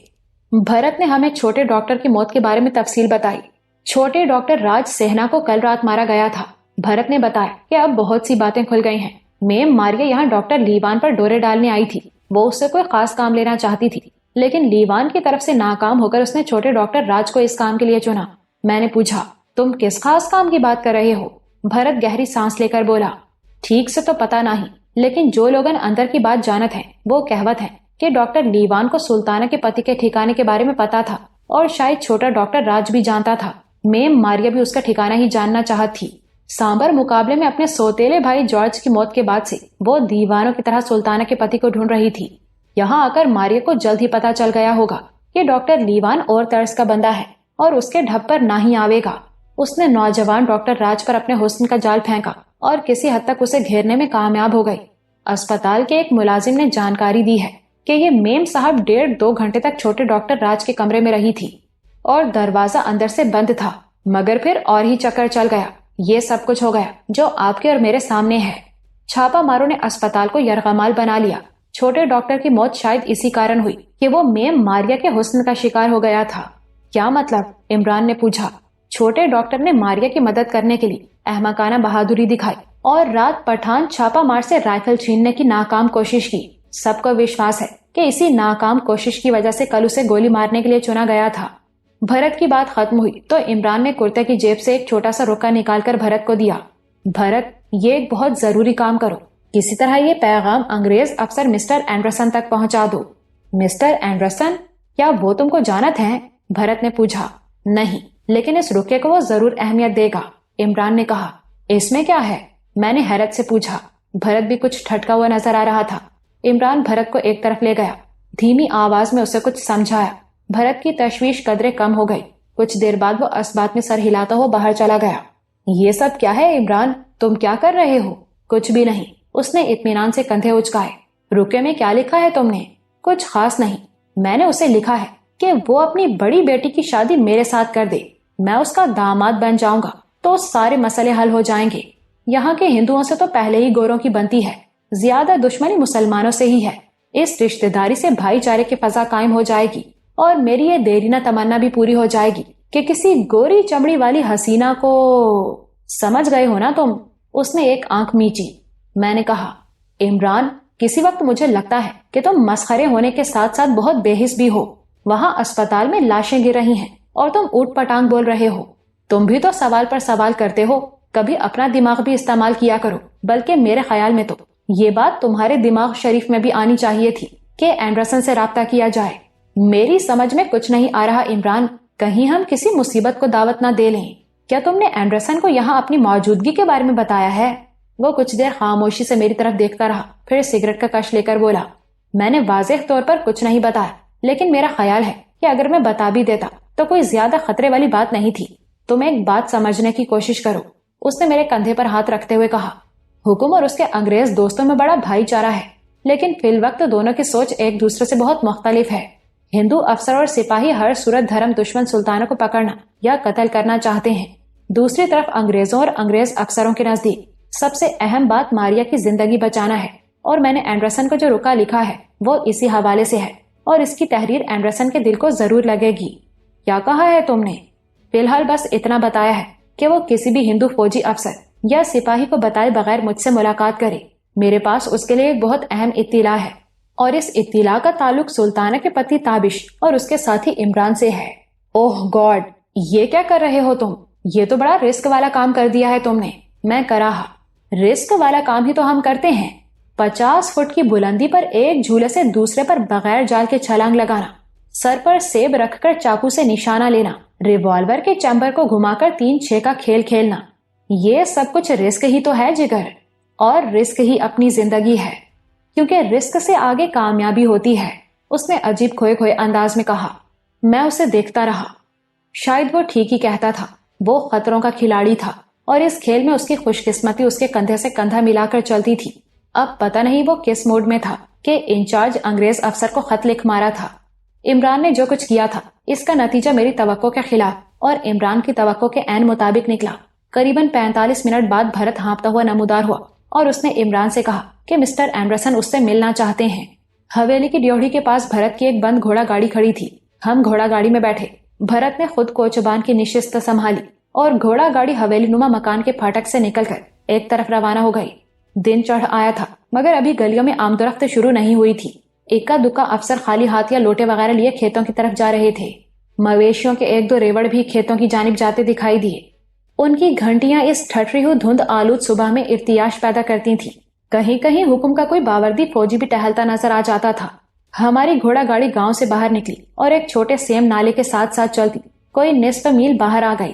A: بھرت نے ہمیں چھوٹے ڈاکٹر کی موت کے بارے میں تفصیل بتائی۔ چھوٹے ڈاکٹر راج سہنا کو کل رات مارا گیا تھا۔ بھرت نے بتایا کہ اب بہت سی باتیں کھل گئی ہیں۔ میم ماریا یہاں ڈاکٹر لیوان پر ڈورے ڈالنے آئی تھی، وہ اس سے کوئی خاص کام لینا چاہتی تھی، لیکن لیوان کی طرف سے ناکام ہو کر اس نے چھوٹے ڈاکٹر راج کو اس کام کے لیے چنا۔ میں نے پوچھا، تم کس خاص کام کی بات کر رہے ہو؟ بھرت گہری سانس لے کر بولا، ٹھیک سے تو پتا نہیں، لیکن جو لوگن اندر کی بات جانت ہیں وہ کہوت ہیں کہ ڈاکٹر لیوان کو سلطانہ کے پتی کے ٹھکانے کے بارے میں پتا تھا، اور شاید چھوٹا ڈاکٹر راج بھی جانتا تھا۔ میم ماریا بھی اس کا ٹھکانہ ہی جاننا چاہت تھی۔ سامبر مقابلے میں اپنے سوتیلے بھائی جارج کی موت کے بعد سے وہ دیوانوں کی طرح سلطانہ کے پتی کو ڈھونڈ رہی تھی۔ یہاں آ کر ماریا کو جلد ہی پتا چل گیا ہوگا کہ ڈاکٹر لیوان اور طرز کا بندہ ہے اور اس کے ڈھب پر نہ ہی آوے گا۔ اس نے نوجوان ڈاکٹر راج پر اپنے حسن کا جال پھینکا اور کسی حد تک اسے گھیرنے میں کامیاب ہو گئی۔ اسپتال کے ایک ملازم نے جانکاری دی ہے کہ یہ میم صاحب 1.5-2 گھنٹے تک چھوٹے ڈاکٹر راج کے کمرے میں رہی تھی اور دروازہ اندر سے بند تھا، مگر پھر اور ہی چکر چل گیا۔ یہ سب کچھ ہو گیا جو آپ کے اور میرے سامنے ہے۔ چھاپا ماروں نے اسپتال کو یرغمال بنا لیا۔ چھوٹے ڈاکٹر کی موت شاید اسی کارن ہوئی کہ وہ میم ماریا کے حسن کا شکار ہو گیا تھا۔ کیا مطلب؟ عمران نے پوچھا۔ چھوٹے ڈاکٹر نے ماریا کی مدد کرنے کے لیے احمقانہ بہادری دکھائی اور رات پٹھان چھاپا مار سے رائفل چھیننے کی ناکام کوشش کی۔ سب کو وشواس ہے کہ اسی ناکام کوشش کی وجہ سے کل اسے گولی مارنے کے لیے چنا گیا تھا۔ بھرت کی بات ختم ہوئی تو عمران نے کرتے کی جیب سے ایک چھوٹا سا رکا نکال کر بھرت کو دیا۔ بھرت، یہ ایک بہت ضروری کام کرو، کسی طرح یہ پیغام انگریز افسر مسٹر اینڈرسن تک پہنچا دو۔ Mister Anderson? کیا وہ تم کو جانت ہیں؟ بھرت نے پوچھا۔ نہیں، لیکن اس رکے کو وہ ضرور اہمیت دے گا، عمران نے کہا۔ اس میں کیا ہے؟ میں نے حیرت سے پوچھا۔ بھرت بھی کچھ ٹھٹکا ہوا نظر آ رہا تھا۔ عمران بھرت کو ایک طرف لے گیا، دھیمی آواز میں اسے کچھ سمجھایا۔ بھرت کی تشویش قدرے کم ہو گئی۔ کچھ دیر بعد وہ اسبات میں سر ہلاتا ہوا باہر چلا گیا۔ یہ سب کیا ہے عمران؟ تم کیا کر رہے ہو؟ کچھ بھی نہیں، اس نے اطمینان سے کندھے اچکائے۔ رکے میں کیا لکھا ہے تم نے؟ کچھ خاص نہیں، میں نے اسے لکھا ہے کہ وہ اپنی بڑی بیٹی کی شادی میرے ساتھ کر دے، میں اس کا داماد بن جاؤں گا تو سارے مسئلے حل ہو جائیں گے۔ یہاں کے ہندوؤں سے تو پہلے ہی گوروں کی بنتی ہے، زیادہ دشمنی مسلمانوں سے ہی ہے۔ اس رشتہ داری سے بھائی چارے کی فضا قائم ہو جائے گی اور میری یہ دیرینہ تمنا بھی پوری ہو جائے گی کہ کسی گوری چمڑی والی حسینہ کو… سمجھ گئے ہو نا تم؟ اس نے ایک آنکھ میچی۔ میں نے کہا، عمران، کسی وقت مجھے لگتا ہے کہ تم مسخرے ہونے کے ساتھ ساتھ بہت بے حس بھی ہو۔ وہاں اسپتال میں لاشیں گر رہی ہیں اور تم اوٹ پٹانگ بول رہے ہو۔ تم بھی تو سوال پر سوال کرتے ہو، کبھی اپنا دماغ بھی استعمال کیا کرو۔ بلکہ میرے خیال میں تو یہ بات تمہارے دماغ شریف میں بھی آنی چاہیے تھی کہ اینڈرسن سے رابطہ کیا جائے۔ میری سمجھ میں کچھ نہیں آ رہا عمران، کہیں ہم کسی مصیبت کو دعوت نہ دے لیں۔ کیا تم نے اینڈرسن کو یہاں اپنی موجودگی کے بارے میں بتایا ہے؟ وہ کچھ دیر خاموشی سے میری طرف دیکھتا رہا، پھر سگریٹ کا کش لے کر بولا، میں نے واضح طور پر کچھ نہیں بتایا، لیکن میرا خیال ہے کہ اگر میں بتا بھی دیتا تو کوئی زیادہ خطرے والی بات نہیں تھی۔ تم ایک بات سمجھنے کی کوشش کرو، اس نے میرے کندھے پر ہاتھ رکھتے ہوئے کہا۔ حکم اور اس کے انگریز دوستوں میں بڑا بھائی چارہ ہے، لیکن فی الوقت دونوں کی سوچ ایک دوسرے سے بہت مختلف ہے۔ ہندو افسر اور سپاہی ہر صورت دھرم دشمن سلطانوں کو پکڑنا یا قتل کرنا چاہتے ہیں۔ دوسری طرف انگریزوں اور انگریز افسروں کے نزدیک سب سے اہم بات ماریا کی زندگی بچانا ہے، اور میں نے اینڈرسن کو جو رکا لکھا ہے وہ اسی حوالے سے ہے، اور اس کی تحریر اینڈرسن کے دل کو ضرور لگے گی۔ کیا کہا ہے تم نے؟ فی الحال بس اتنا بتایا ہے کہ وہ کسی بھی ہندو فوجی افسر یا سپاہی کو بتائے بغیر مجھ سے ملاقات کرے۔ میرے پاس اس کے لیے ایک بہت اہم اطلاع ہے، اور اس اطلاع کا تعلق سلطانہ کے پتی تابش اور اس کے ساتھی عمران سے ہے۔ اوہ گاڈ، یہ کیا کر رہے ہو تم؟ یہ تو بڑا رسک والا کام کر دیا ہے تم نے۔ میں کراہا، رسک والا کام ہی تو ہم کرتے ہیں۔ 50 فٹ کی بلندی پر ایک جھولے سے دوسرے پر بغیر جال کے چھلانگ لگانا، سر پر سیب رکھ کر چاقو سے نشانہ لینا، ریوالور کے چمبر کو گھما کر 3-6 کا کھیل کھیلنا، یہ سب کچھ رسک ہی تو ہے جگر، اور رسک ہی اپنی زندگی ہے، کیونکہ رسک سے آگے کامیابی ہوتی ہے۔ اس نے عجیب کھوئے کھوئے انداز میں کہا۔ میں اسے دیکھتا رہا۔ شاید وہ ٹھیک ہی کہتا تھا، وہ خطروں کا کھلاڑی تھا، اور اس کھیل میں اس کی خوش قسمتی اس کے کندھے سے کندھا ملا کر چلتی تھی۔ اب پتہ نہیں وہ کس موڈ میں تھا کہ انچارج انگریز افسر کو خط لکھ مارا تھا۔ عمران نے جو کچھ کیا تھا اس کا نتیجہ میری توقع کے خلاف اور عمران کی توقع کے عین مطابق نکلا۔ قریباً 45 منٹ بعد بھرت ہانپتا ہوا نمودار ہوا اور اس نے عمران سے کہا کہ مسٹر اینڈرسن اس سے ملنا چاہتے ہیں۔ حویلی کی ڈیوڑی کے پاس بھرت کی ایک بند گھوڑا گاڑی کھڑی تھی۔ ہم گھوڑا گاڑی میں بیٹھے۔ بھرت نے خود کوچبان کی نشست سنبھالی اور گھوڑا گاڑی حویلی نما مکان کے پھاٹک سے نکل کر ایک طرف روانہ ہو گئی۔ دن چڑھ آیا تھا مگر ابھی گلیوں میں آمد و رفت شروع نہیں ہوئی تھی۔ اکا دکا افسر خالی ہاتھ یا لوٹے وغیرہ لیے کھیتوں کی طرف جا رہے تھے۔ مویشیوں کے 1-2 ریوڑ بھی کھیتوں کی جانب جاتے دکھائی دیے۔ ان کی گھنٹیاں اس ٹھٹری ہوئی دھند آلود صبح میں ارتیاش پیدا کرتی تھی۔ کہیں کہیں حکم کا کوئی باوردی فوجی بھی ٹہلتا نظر آ جاتا تھا۔ ہماری گھوڑا گاڑی گاؤں سے باہر نکلی اور ایک چھوٹے سیم نالے کے ساتھ ساتھ چلتی کوئی نصف میل باہر آ گئی۔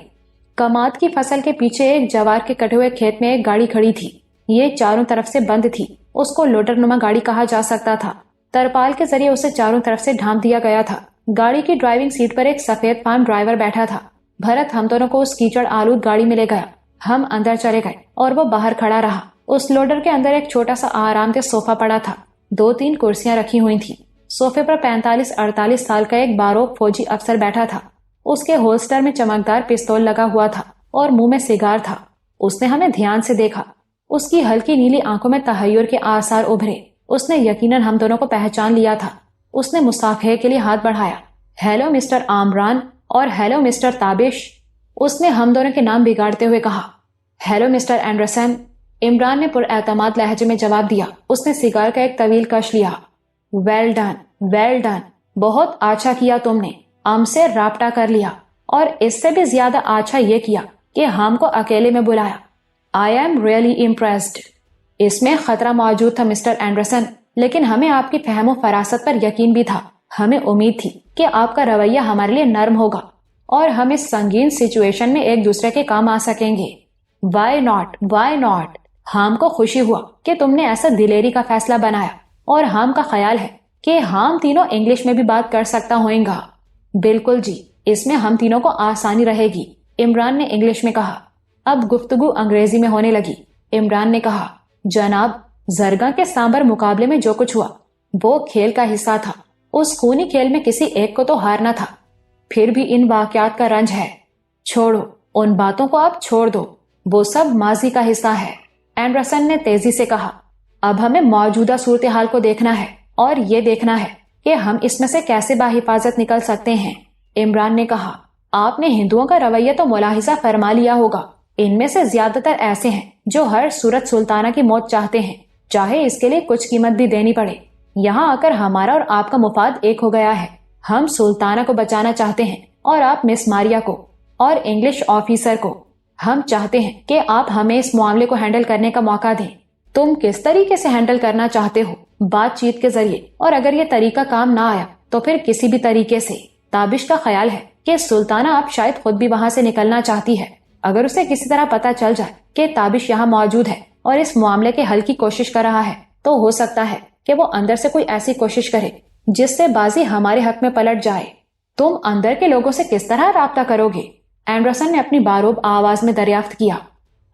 A: کماد کی فصل کے پیچھے ایک جوار کے کٹے ہوئے کھیت میں ایک گاڑی کھڑی تھی۔ یہ چاروں طرف سے بند تھی، اس کو لوڈر نما گاڑی کہا جا سکتا تھا۔ ترپال کے ذریعے اسے چاروں طرف سے ڈھانپ دیا گیا تھا۔ گاڑی کی ڈرائیونگ سیٹ پر ایک سفید فام ڈرائیور بیٹھا تھا۔ بھرت ہم دونوں کو اس کیچڑ آلود گاڑی میں لے گیا۔ ہم اندر چلے گئے اور وہ باہر کھڑا رہا۔ اس لوڈر کے اندر ایک چھوٹا سا آرام دہ صوفہ پڑا تھا۔ 2-3 کرسیاں رکھی ہوئی تھی۔ صوفے پر 45-48 سال کا ایک باروک فوجی افسر بیٹھا تھا۔ اس کے ہولسٹر میں چمکدار پستول لگا ہوا تھا اور منہ میں سگار تھا۔ اس نے ہمیں دھیان سے دیکھا۔ اس کی ہلکی نیلی آنکھوں میں تحیر کے آثار ابھرے۔ اس نے یقیناً ہم دونوں کو پہچان لیا تھا۔ اس نے مصافحے کے لیے ہاتھ بڑھایا۔ ہیلو مسٹر عامران اور ہیلو مسٹر تابش، اس نے ہم دونوں کے نام بگاڑتے ہوئے کہا۔ ہیلو مسٹر اینڈرسن، عمران نے پر اعتماد لہجے میں جواب دیا۔ اس نے سیگار کا ایک طویل کش لیا۔ ویل ڈن، ویل ڈن، بہت اچھا کیا تم نے ہم سے رابطہ کر لیا، اور اس سے بھی زیادہ اچھا یہ کیا کہ ہم کو اکیلے میں بلایا۔ I am really impressed. اس میں خطرہ موجود تھا مسٹر اینڈرسن، لیکن ہمیں آپ کی فہم و فراست پر یقین بھی تھا۔ ہمیں امید تھی کہ آپ کا رویہ ہمارے لیے نرم ہوگا اور ہم اس سنگین سچویشن میں ایک دوسرے کے کام آ سکیں گے۔ Why not, why not. ہم کو خوشی ہوا کہ تم نے ایسا دلیری کا فیصلہ بنایا، اور ہم کا خیال ہے کہ ہم تینوں انگلش میں بھی بات کر سکتا ہوئیں گا۔ بالکل جی، اس میں ہم تینوں کو آسانی رہے گی، عمران نے انگلش میں کہا۔ اب گفتگو انگریزی میں ہونے لگی۔ عمران نے کہا، جناب، زرگاں کے سامبر مقابلے میں جو کچھ ہوا وہ کھیل کا حصہ تھا۔ اس خونی کھیل میں کسی ایک کو تو ہارنا تھا، پھر بھی ان واقعات کا رنج ہے۔ چھوڑو، ان باتوں کو آپ چھوڑ دو، وہ سب ماضی کا حصہ ہے، اینڈرسن نے تیزی سے کہا۔ اب ہمیں موجودہ صورتحال کو دیکھنا ہے اور یہ دیکھنا ہے کہ ہم اس میں سے کیسے باحفاظت نکل سکتے ہیں۔ عمران نے کہا، آپ نے ہندوؤں کا رویہ تو ملاحظہ فرما لیا ہوگا۔ ان میں سے زیادہ تر ایسے ہیں جو ہر صورت سلطانہ کی موت چاہتے ہیں، چاہے اس کے لیے کچھ قیمت بھی دینی پڑے۔ یہاں آ کر ہمارا اور آپ کا مفاد ایک ہو گیا ہے۔ ہم سلطانہ کو بچانا چاہتے ہیں، اور آپ مس ماریا کو اور انگلش آفیسر کو۔ ہم چاہتے ہیں کہ آپ ہمیں اس معاملے کو ہینڈل کرنے کا موقع دیں۔ تم کس طریقے سے ہینڈل کرنا چاہتے ہو؟ بات چیت کے ذریعے، اور اگر یہ طریقہ کام نہ آیا تو پھر کسی بھی طریقے سے۔ تابش کا خیال ہے کہ سلطانہ آپ شاید خود بھی وہاں سے نکلنا چاہتی ہے۔ اگر اسے کسی طرح پتا چل جائے کہ تابش یہاں موجود ہے اور اس معاملے کے حل کی کوشش کر رہا ہے، تو ہو سکتا ہے کہ وہ اندر سے کوئی ایسی کوشش کرے جس سے بازی ہمارے حق میں پلٹ جائے۔ تم اندر کے لوگوں سے کس طرح رابطہ کرو گے؟ اینڈرسن نے اپنی باروب آواز میں دریافت کیا۔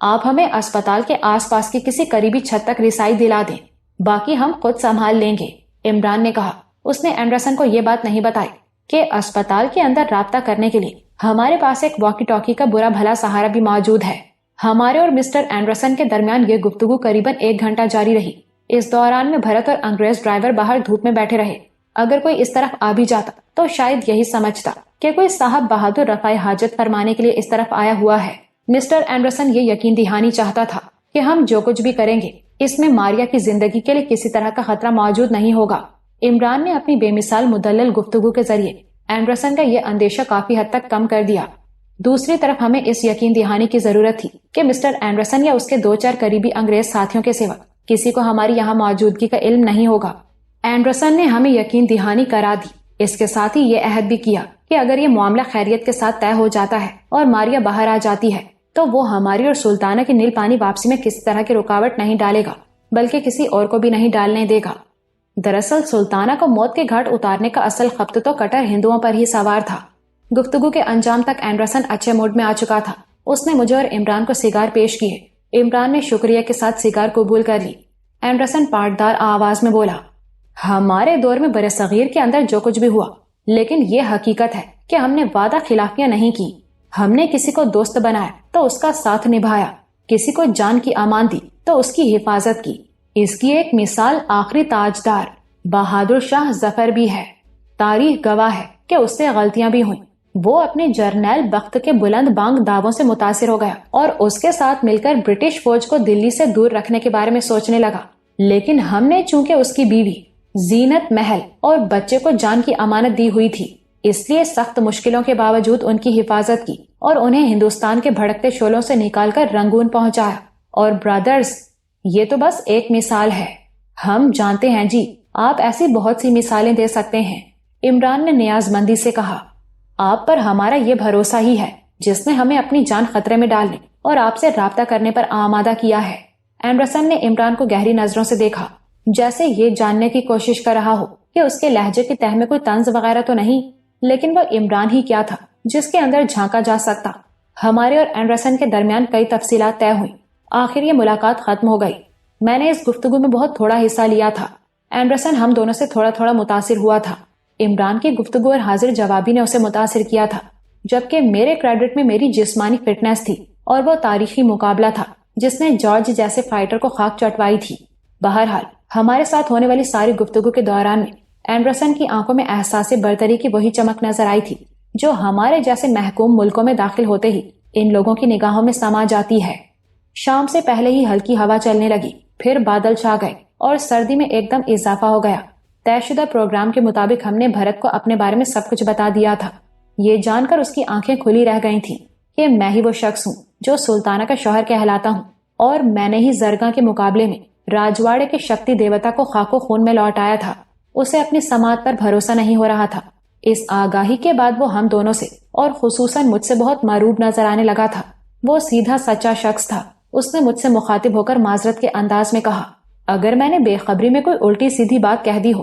A: آپ ہمیں اسپتال کے آس پاس کی کسی قریبی چھت تک رسائی دلا دیں، باقی ہم خود سنبھال لیں گے، عمران نے کہا۔ اس نے اینڈرسن کو یہ بات نہیں بتائی کہ اسپتال کے اندر رابطہ کرنے کے لیے ہمارے پاس ایک واکی ٹاکی کا برا بھلا سہارا بھی موجود ہے۔ ہمارے اور مسٹر اینڈرسن کے درمیان یہ گفتگو قریباً 1 گھنٹہ جاری رہی۔ اس دوران میں بھرت اور انگریز ڈرائیور باہر دھوپ میں بیٹھے رہے۔ اگر کوئی اس طرف آ بھی جاتا تو شاید یہی سمجھتا کہ کوئی صاحب بہادر رفع حاجت فرمانے کے لیے اس طرف آیا ہوا ہے۔ مسٹر اینڈرسن یہ یقین دہانی چاہتا تھا کہ ہم جو کچھ بھی کریں گے اس میں ماریا کی زندگی کے لیے کسی طرح کا خطرہ موجود نہیں ہوگا۔ عمران نے اپنی بے مثال مدلل گفتگو کے ذریعے اینڈرسن کا یہ اندیشہ کافی حد تک کم کر دیا۔ دوسری طرف ہمیں اس یقین دہانی کی ضرورت تھی کہ مسٹر اینڈرسن یا اس کے 2-4 قریبی انگریز ساتھیوں کے سوا کسی کو ہماری یہاں موجودگی کا علم نہیں ہوگا۔ اینڈرسن نے ہمیں یقین دہانی کرا دی۔ اس کے ساتھ ہی یہ عہد بھی کیا کہ اگر یہ معاملہ خیریت کے ساتھ طے ہو جاتا ہے اور ماریا باہر آ جاتی ہے تو وہ ہماری اور سلطانہ کی نیل پانی واپسی میں کسی طرح کی رکاوٹ نہیں ڈالے گا، بلکہ کسی اور کو بھی نہیں ڈالنے دے گا۔ دراصل سلطانہ کو موت کے گھاٹ اتارنے کا اصل خبط تو کٹر ہندوؤں پر ہی سوار تھا۔ گفتگو کے انجام تک اینڈرسن اچھے موڈ میں آ چکا تھا۔ اس نے مجھے اور عمران کو سیگار پیش کیے۔ عمران نے شکریہ کے ساتھ سیگار قبول کر لی۔ اینڈرسن پاٹدار آواز میں بولا، ہمارے دور میں برصغیر کے اندر جو کچھ بھی ہوا، لیکن یہ حقیقت ہے کہ ہم نے وعدہ خلافیاں نہیں کی۔ ہم نے کسی کو دوست بنایا تو اس کا ساتھ نبھایا، کسی کو جان کی امان دی تو اس کی حفاظت کی۔ اس کی ایک مثال آخری تاجدار بہادر شاہ ظفر بھی ہے۔ تاریخ گواہ ہے کہ اس سے غلطیاں بھی ہوئیں۔ وہ اپنے جرنیل بخت کے بلند بانگ دعووں سے متاثر ہو گیا اور اس کے ساتھ مل کر برٹش فوج کو دلی سے دور رکھنے کے بارے میں سوچنے لگا، لیکن ہم نے چونکہ اس کی بیوی زینت محل اور بچے کو جان کی امانت دی ہوئی تھی، اس لیے سخت مشکلوں کے باوجود ان کی حفاظت کی اور انہیں ہندوستان کے بھڑکتے شعلوں سے نکال کر رنگون پہنچایا۔ اور برادرز، یہ تو بس ایک مثال ہے۔ ہم جانتے ہیں جی، آپ ایسی بہت سی مثالیں دے سکتے ہیں، عمران نے نیاز مندی سے کہا۔ آپ پر ہمارا یہ بھروسہ ہی ہے جس نے ہمیں اپنی جان خطرے میں ڈالنے اور آپ سے رابطہ کرنے پر آمادہ کیا ہے۔ اینڈرسن نے عمران کو گہری نظروں سے دیکھا، جیسے یہ جاننے کی کوشش کر رہا ہو کہ اس کے لہجے کی تہ میں کوئی طنز وغیرہ تو نہیں، لیکن وہ عمران ہی کیا تھا جس کے اندر جھانکا جا سکتا۔ ہمارے اور اینڈرسن کے درمیان کئی تفصیلات طے ہوئی۔ آخر یہ ملاقات ختم ہو گئی۔ میں نے اس گفتگو میں بہت تھوڑا حصہ لیا تھا۔ اینڈرسن ہم دونوں سے تھوڑا تھوڑا متاثر ہوا تھا۔ عمران کی گفتگو اور حاضر جوابی نے اسے متاثر کیا تھا، جبکہ میرے کریڈٹ میں میری جسمانی فٹنس تھی اور وہ تاریخی مقابلہ تھا جس نے جارج جیسے فائٹر کو خاک چٹوائی تھی۔ بہرحال ہمارے ساتھ ہونے والی ساری گفتگو کے دوران میں اینڈرسن کی آنکھوں میں احساس برتری کی وہی چمک نظر آئی تھی جو ہمارے جیسے محکوم ملکوں میں داخل ہوتے ہی ان لوگوں کی نگاہوں میں سما جاتی ہے۔ شام سے پہلے ہی ہلکی ہوا چلنے لگی، پھر بادل چھا گئے اور سردی میں ایک دم اضافہ ہو گیا۔ طے شدہ پروگرام کے مطابق ہم نے بھرت کو اپنے بارے میں سب کچھ بتا دیا تھا۔ یہ جان کر اس کی آنکھیں کھلی رہ گئی تھیں کہ میں ہی وہ شخص ہوں جو سلطانہ کا شوہر کہلاتا ہوں، اور میں نے ہی زرگاں کے مقابلے میں راجواڑے کے شکتی دیوتا کو خاک و خون میں لوٹایا تھا۔ اسے اپنی سماعت پر بھروسہ نہیں ہو رہا تھا۔ اس آگاہی کے بعد وہ ہم دونوں سے اور خصوصاً مجھ سے بہت مروب نظر آنے لگا تھا۔ وہ سیدھا سچا شخص تھا۔ اس نے مجھ سے مخاطب ہو کر معذرت کے انداز میں کہا، اگر میں نے بے خبری میں کوئی الٹی سیدھی بات کہہ دی ہو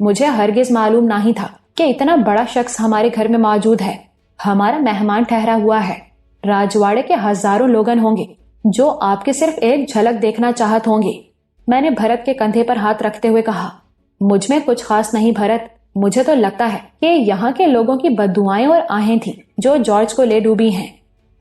A: مجھے ہرگز معلوم نہیں تھا کہ اتنا بڑا شخص ہمارے گھر میں موجود ہے، ہمارا مہمان ٹھہرا ہوا ہے۔ راجواڑے کے ہزاروں لوگن ہوں گے جو آپ کے صرف ایک جھلک دیکھنا چاہت ہوں گے۔ میں نے بھرت کے کندھے پر ہاتھ رکھتے ہوئے کہا، مجھ میں کچھ خاص نہیں بھرت، مجھے تو لگتا ہے کہ یہاں کے لوگوں کی بددعائیں اور آہیں تھیں جو جارج کو لے ڈوبی ہیں۔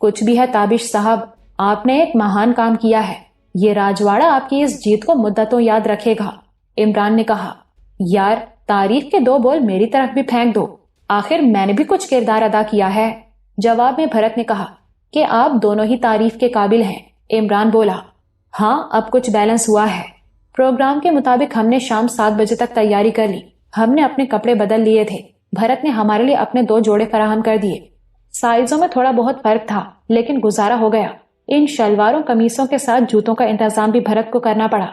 A: کچھ بھی ہے تابش صاحب، آپ نے ایک مہان کام کیا ہے۔ یہ راجواڑہ آپ کی اس جیت کو مدتوں یاد رکھے گا۔ عمران نے کہا، یار تعریف کے دو بول میری طرف بھی پھینک دو، آخر میں نے بھی کچھ کردار ادا کیا ہے۔ جواب میں بھرت نے کہا کہ آپ دونوں ہی تعریف کے قابل ہیں۔ عمران بولا، ہاں اب کچھ بیلنس ہوا ہے۔ پروگرام کے مطابق ہم نے شام 7 بجے تک تیاری کر لی۔ ہم نے اپنے کپڑے بدل لیے تھے۔ بھرت نے ہمارے لیے اپنے 2 جوڑے فراہم کر دیے۔ سائزوں میں تھوڑا بہت فرق تھا لیکن گزارا ہو گیا۔ ان شلواروں قمیصوں کے ساتھ جوتوں کا انتظام بھی بھرت کو کرنا پڑا۔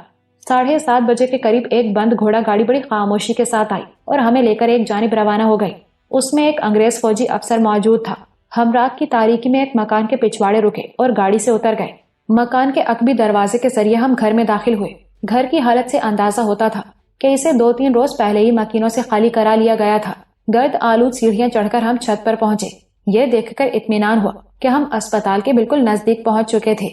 A: 7:30 بجے کے قریب ایک بند گھوڑا گاڑی بڑی خاموشی کے ساتھ آئی اور ہمیں لے کر ایک جانب روانہ ہو گئی۔ اس میں ایک انگریز فوجی افسر موجود تھا۔ ہم رات کی تاریکی میں ایک مکان کے پچھواڑے رکے اور گاڑی سے اتر گئے۔ مکان کے عقبی دروازے کے ذریعے ہم گھر میں داخل ہوئے۔ گھر کی حالت سے اندازہ ہوتا تھا کہ اسے 2-3 روز پہلے ہی مکینوں سے خالی کرا لیا گیا تھا۔ گرد آلود سیڑھیاں چڑھ کر ہم چھت پر پہنچے۔ یہ دیکھ کر اطمینان ہوا کہ ہم اسپتال کے بالکل نزدیک پہنچ چکے تھے۔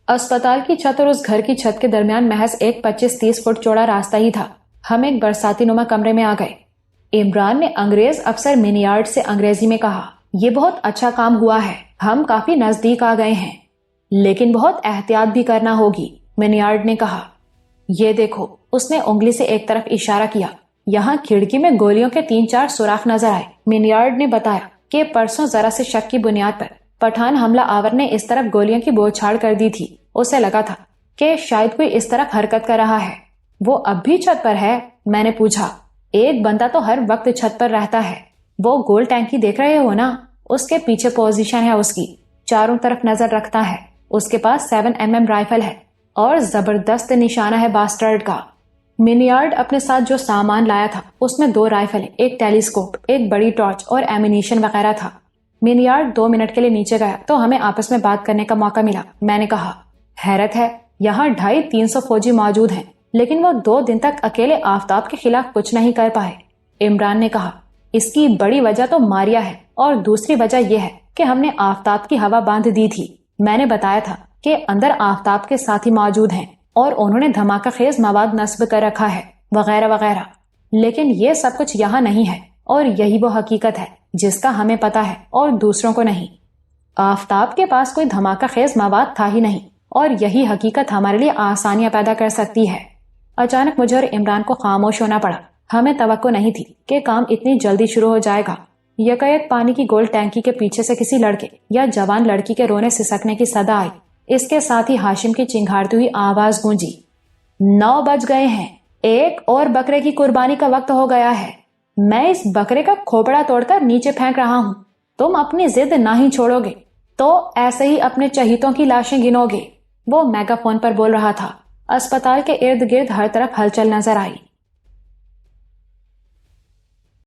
A: اسپتال کی چھت اور اس گھر کی چھت کے درمیان محض ایک 25-30 فٹ چوڑا راستہ ہی تھا۔ ہم ایک برساتی نما کمرے میں آ گئے۔ عمران نے انگریز افسر مینیارڈ سے انگریزی میں کہا، یہ بہت اچھا کام ہوا ہے، ہم کافی نزدیک آ گئے ہیں، لیکن بہت احتیاط بھی کرنا ہوگی۔ مینیارڈ نے کہا، یہ دیکھو، اس نے انگلی سے ایک طرف اشارہ کیا، یہاں کھڑکی میں گولیوں کے 3-4 سوراخ نظر آئے۔ مینیارڈ نے بتایا کہ پرسوں ذرا سے شک کی بنیاد پر پٹھان حملہ آور نے اس طرف گولیوں کی بوچھاڑ کر دی تھی۔ اسے لگا تھا کہ شاید کوئی اس طرف حرکت کر رہا ہے۔ وہ اب بھی چھت پر ہے؟ میں نے پوچھا۔ ایک بندہ تو ہر وقت چھت پر رہتا ہے۔ وہ گول ٹینکی دیکھ رہے ہو نا، اس کے پیچھے پوزیشن ہے اس کی، چاروں طرف نظر رکھتا ہے۔ اس کے پاس 7mm رائفل ہے اور زبردست نشانہ ہے باسٹرڈ کا۔ مینیارڈ اپنے ساتھ جو سامان لایا تھا اس میں 2 رائفلیں، ایک ٹیلیسکوپ، ایک بڑی ٹارچ اور ایمونیشن وغیرہ تھا۔ مینیارڈ 2 منٹ کے لیے نیچے گیا تو ہمیں آپس میں بات کرنے کا موقع ملا۔ میں نے کہا، حیرت ہے، یہاں 250-300 فوجی موجود ہیں لیکن وہ 2 دن تک اکیلے آفتاب کے خلاف کچھ نہیں کر پائے۔ عمران نے کہا، اس کی بڑی وجہ تو ماریا ہے اور دوسری وجہ یہ ہے کہ ہم نے آفتاب کی ہوا باندھ دی تھی۔ میں نے بتایا تھا کہ اندر آفتاب کے ساتھی موجود ہیں اور انہوں نے دھماکہ خیز مواد نصب کر رکھا ہے وغیرہ وغیرہ، لیکن یہ سب کچھ یہاں نہیں ہے اور یہی وہ حقیقت ہے جس کا ہمیں پتا ہے اور دوسروں کو نہیں۔ آفتاب کے پاس کوئی دھماکہ خیز مواد تھا ہی نہیں اور یہی حقیقت ہمارے لیے آسانیاں پیدا کر سکتی ہے۔ اچانک مجھے اور عمران کو خاموش ہونا پڑا۔ ہمیں توقع نہیں تھی کہ کام اتنی جلدی شروع ہو جائے گا۔ یکایک پانی کی گول ٹینکی کے پیچھے سے کسی لڑکے یا جوان لڑکی کے رونے سسکنے کی صدا آئی۔ اس کے ساتھ ہی ہاشم کی چنگھاڑتی ہوئی آواز گونجی، 9 بج گئے ہیں، ایک اور بکرے کی قربانی کا وقت ہو گیا ہے۔ میں اس بکرے کا کھوپڑا توڑ کر نیچے پھینک رہا ہوں، تم اپنی ضد نہ ہی چھوڑو گے تو ایسے ہی اپنے چہیتوں کی لاشیں گنو گے۔ وہ میگا فون پر بول رہا تھا۔ اسپتال کے ارد گرد ہر طرف ہلچل نظر آئی۔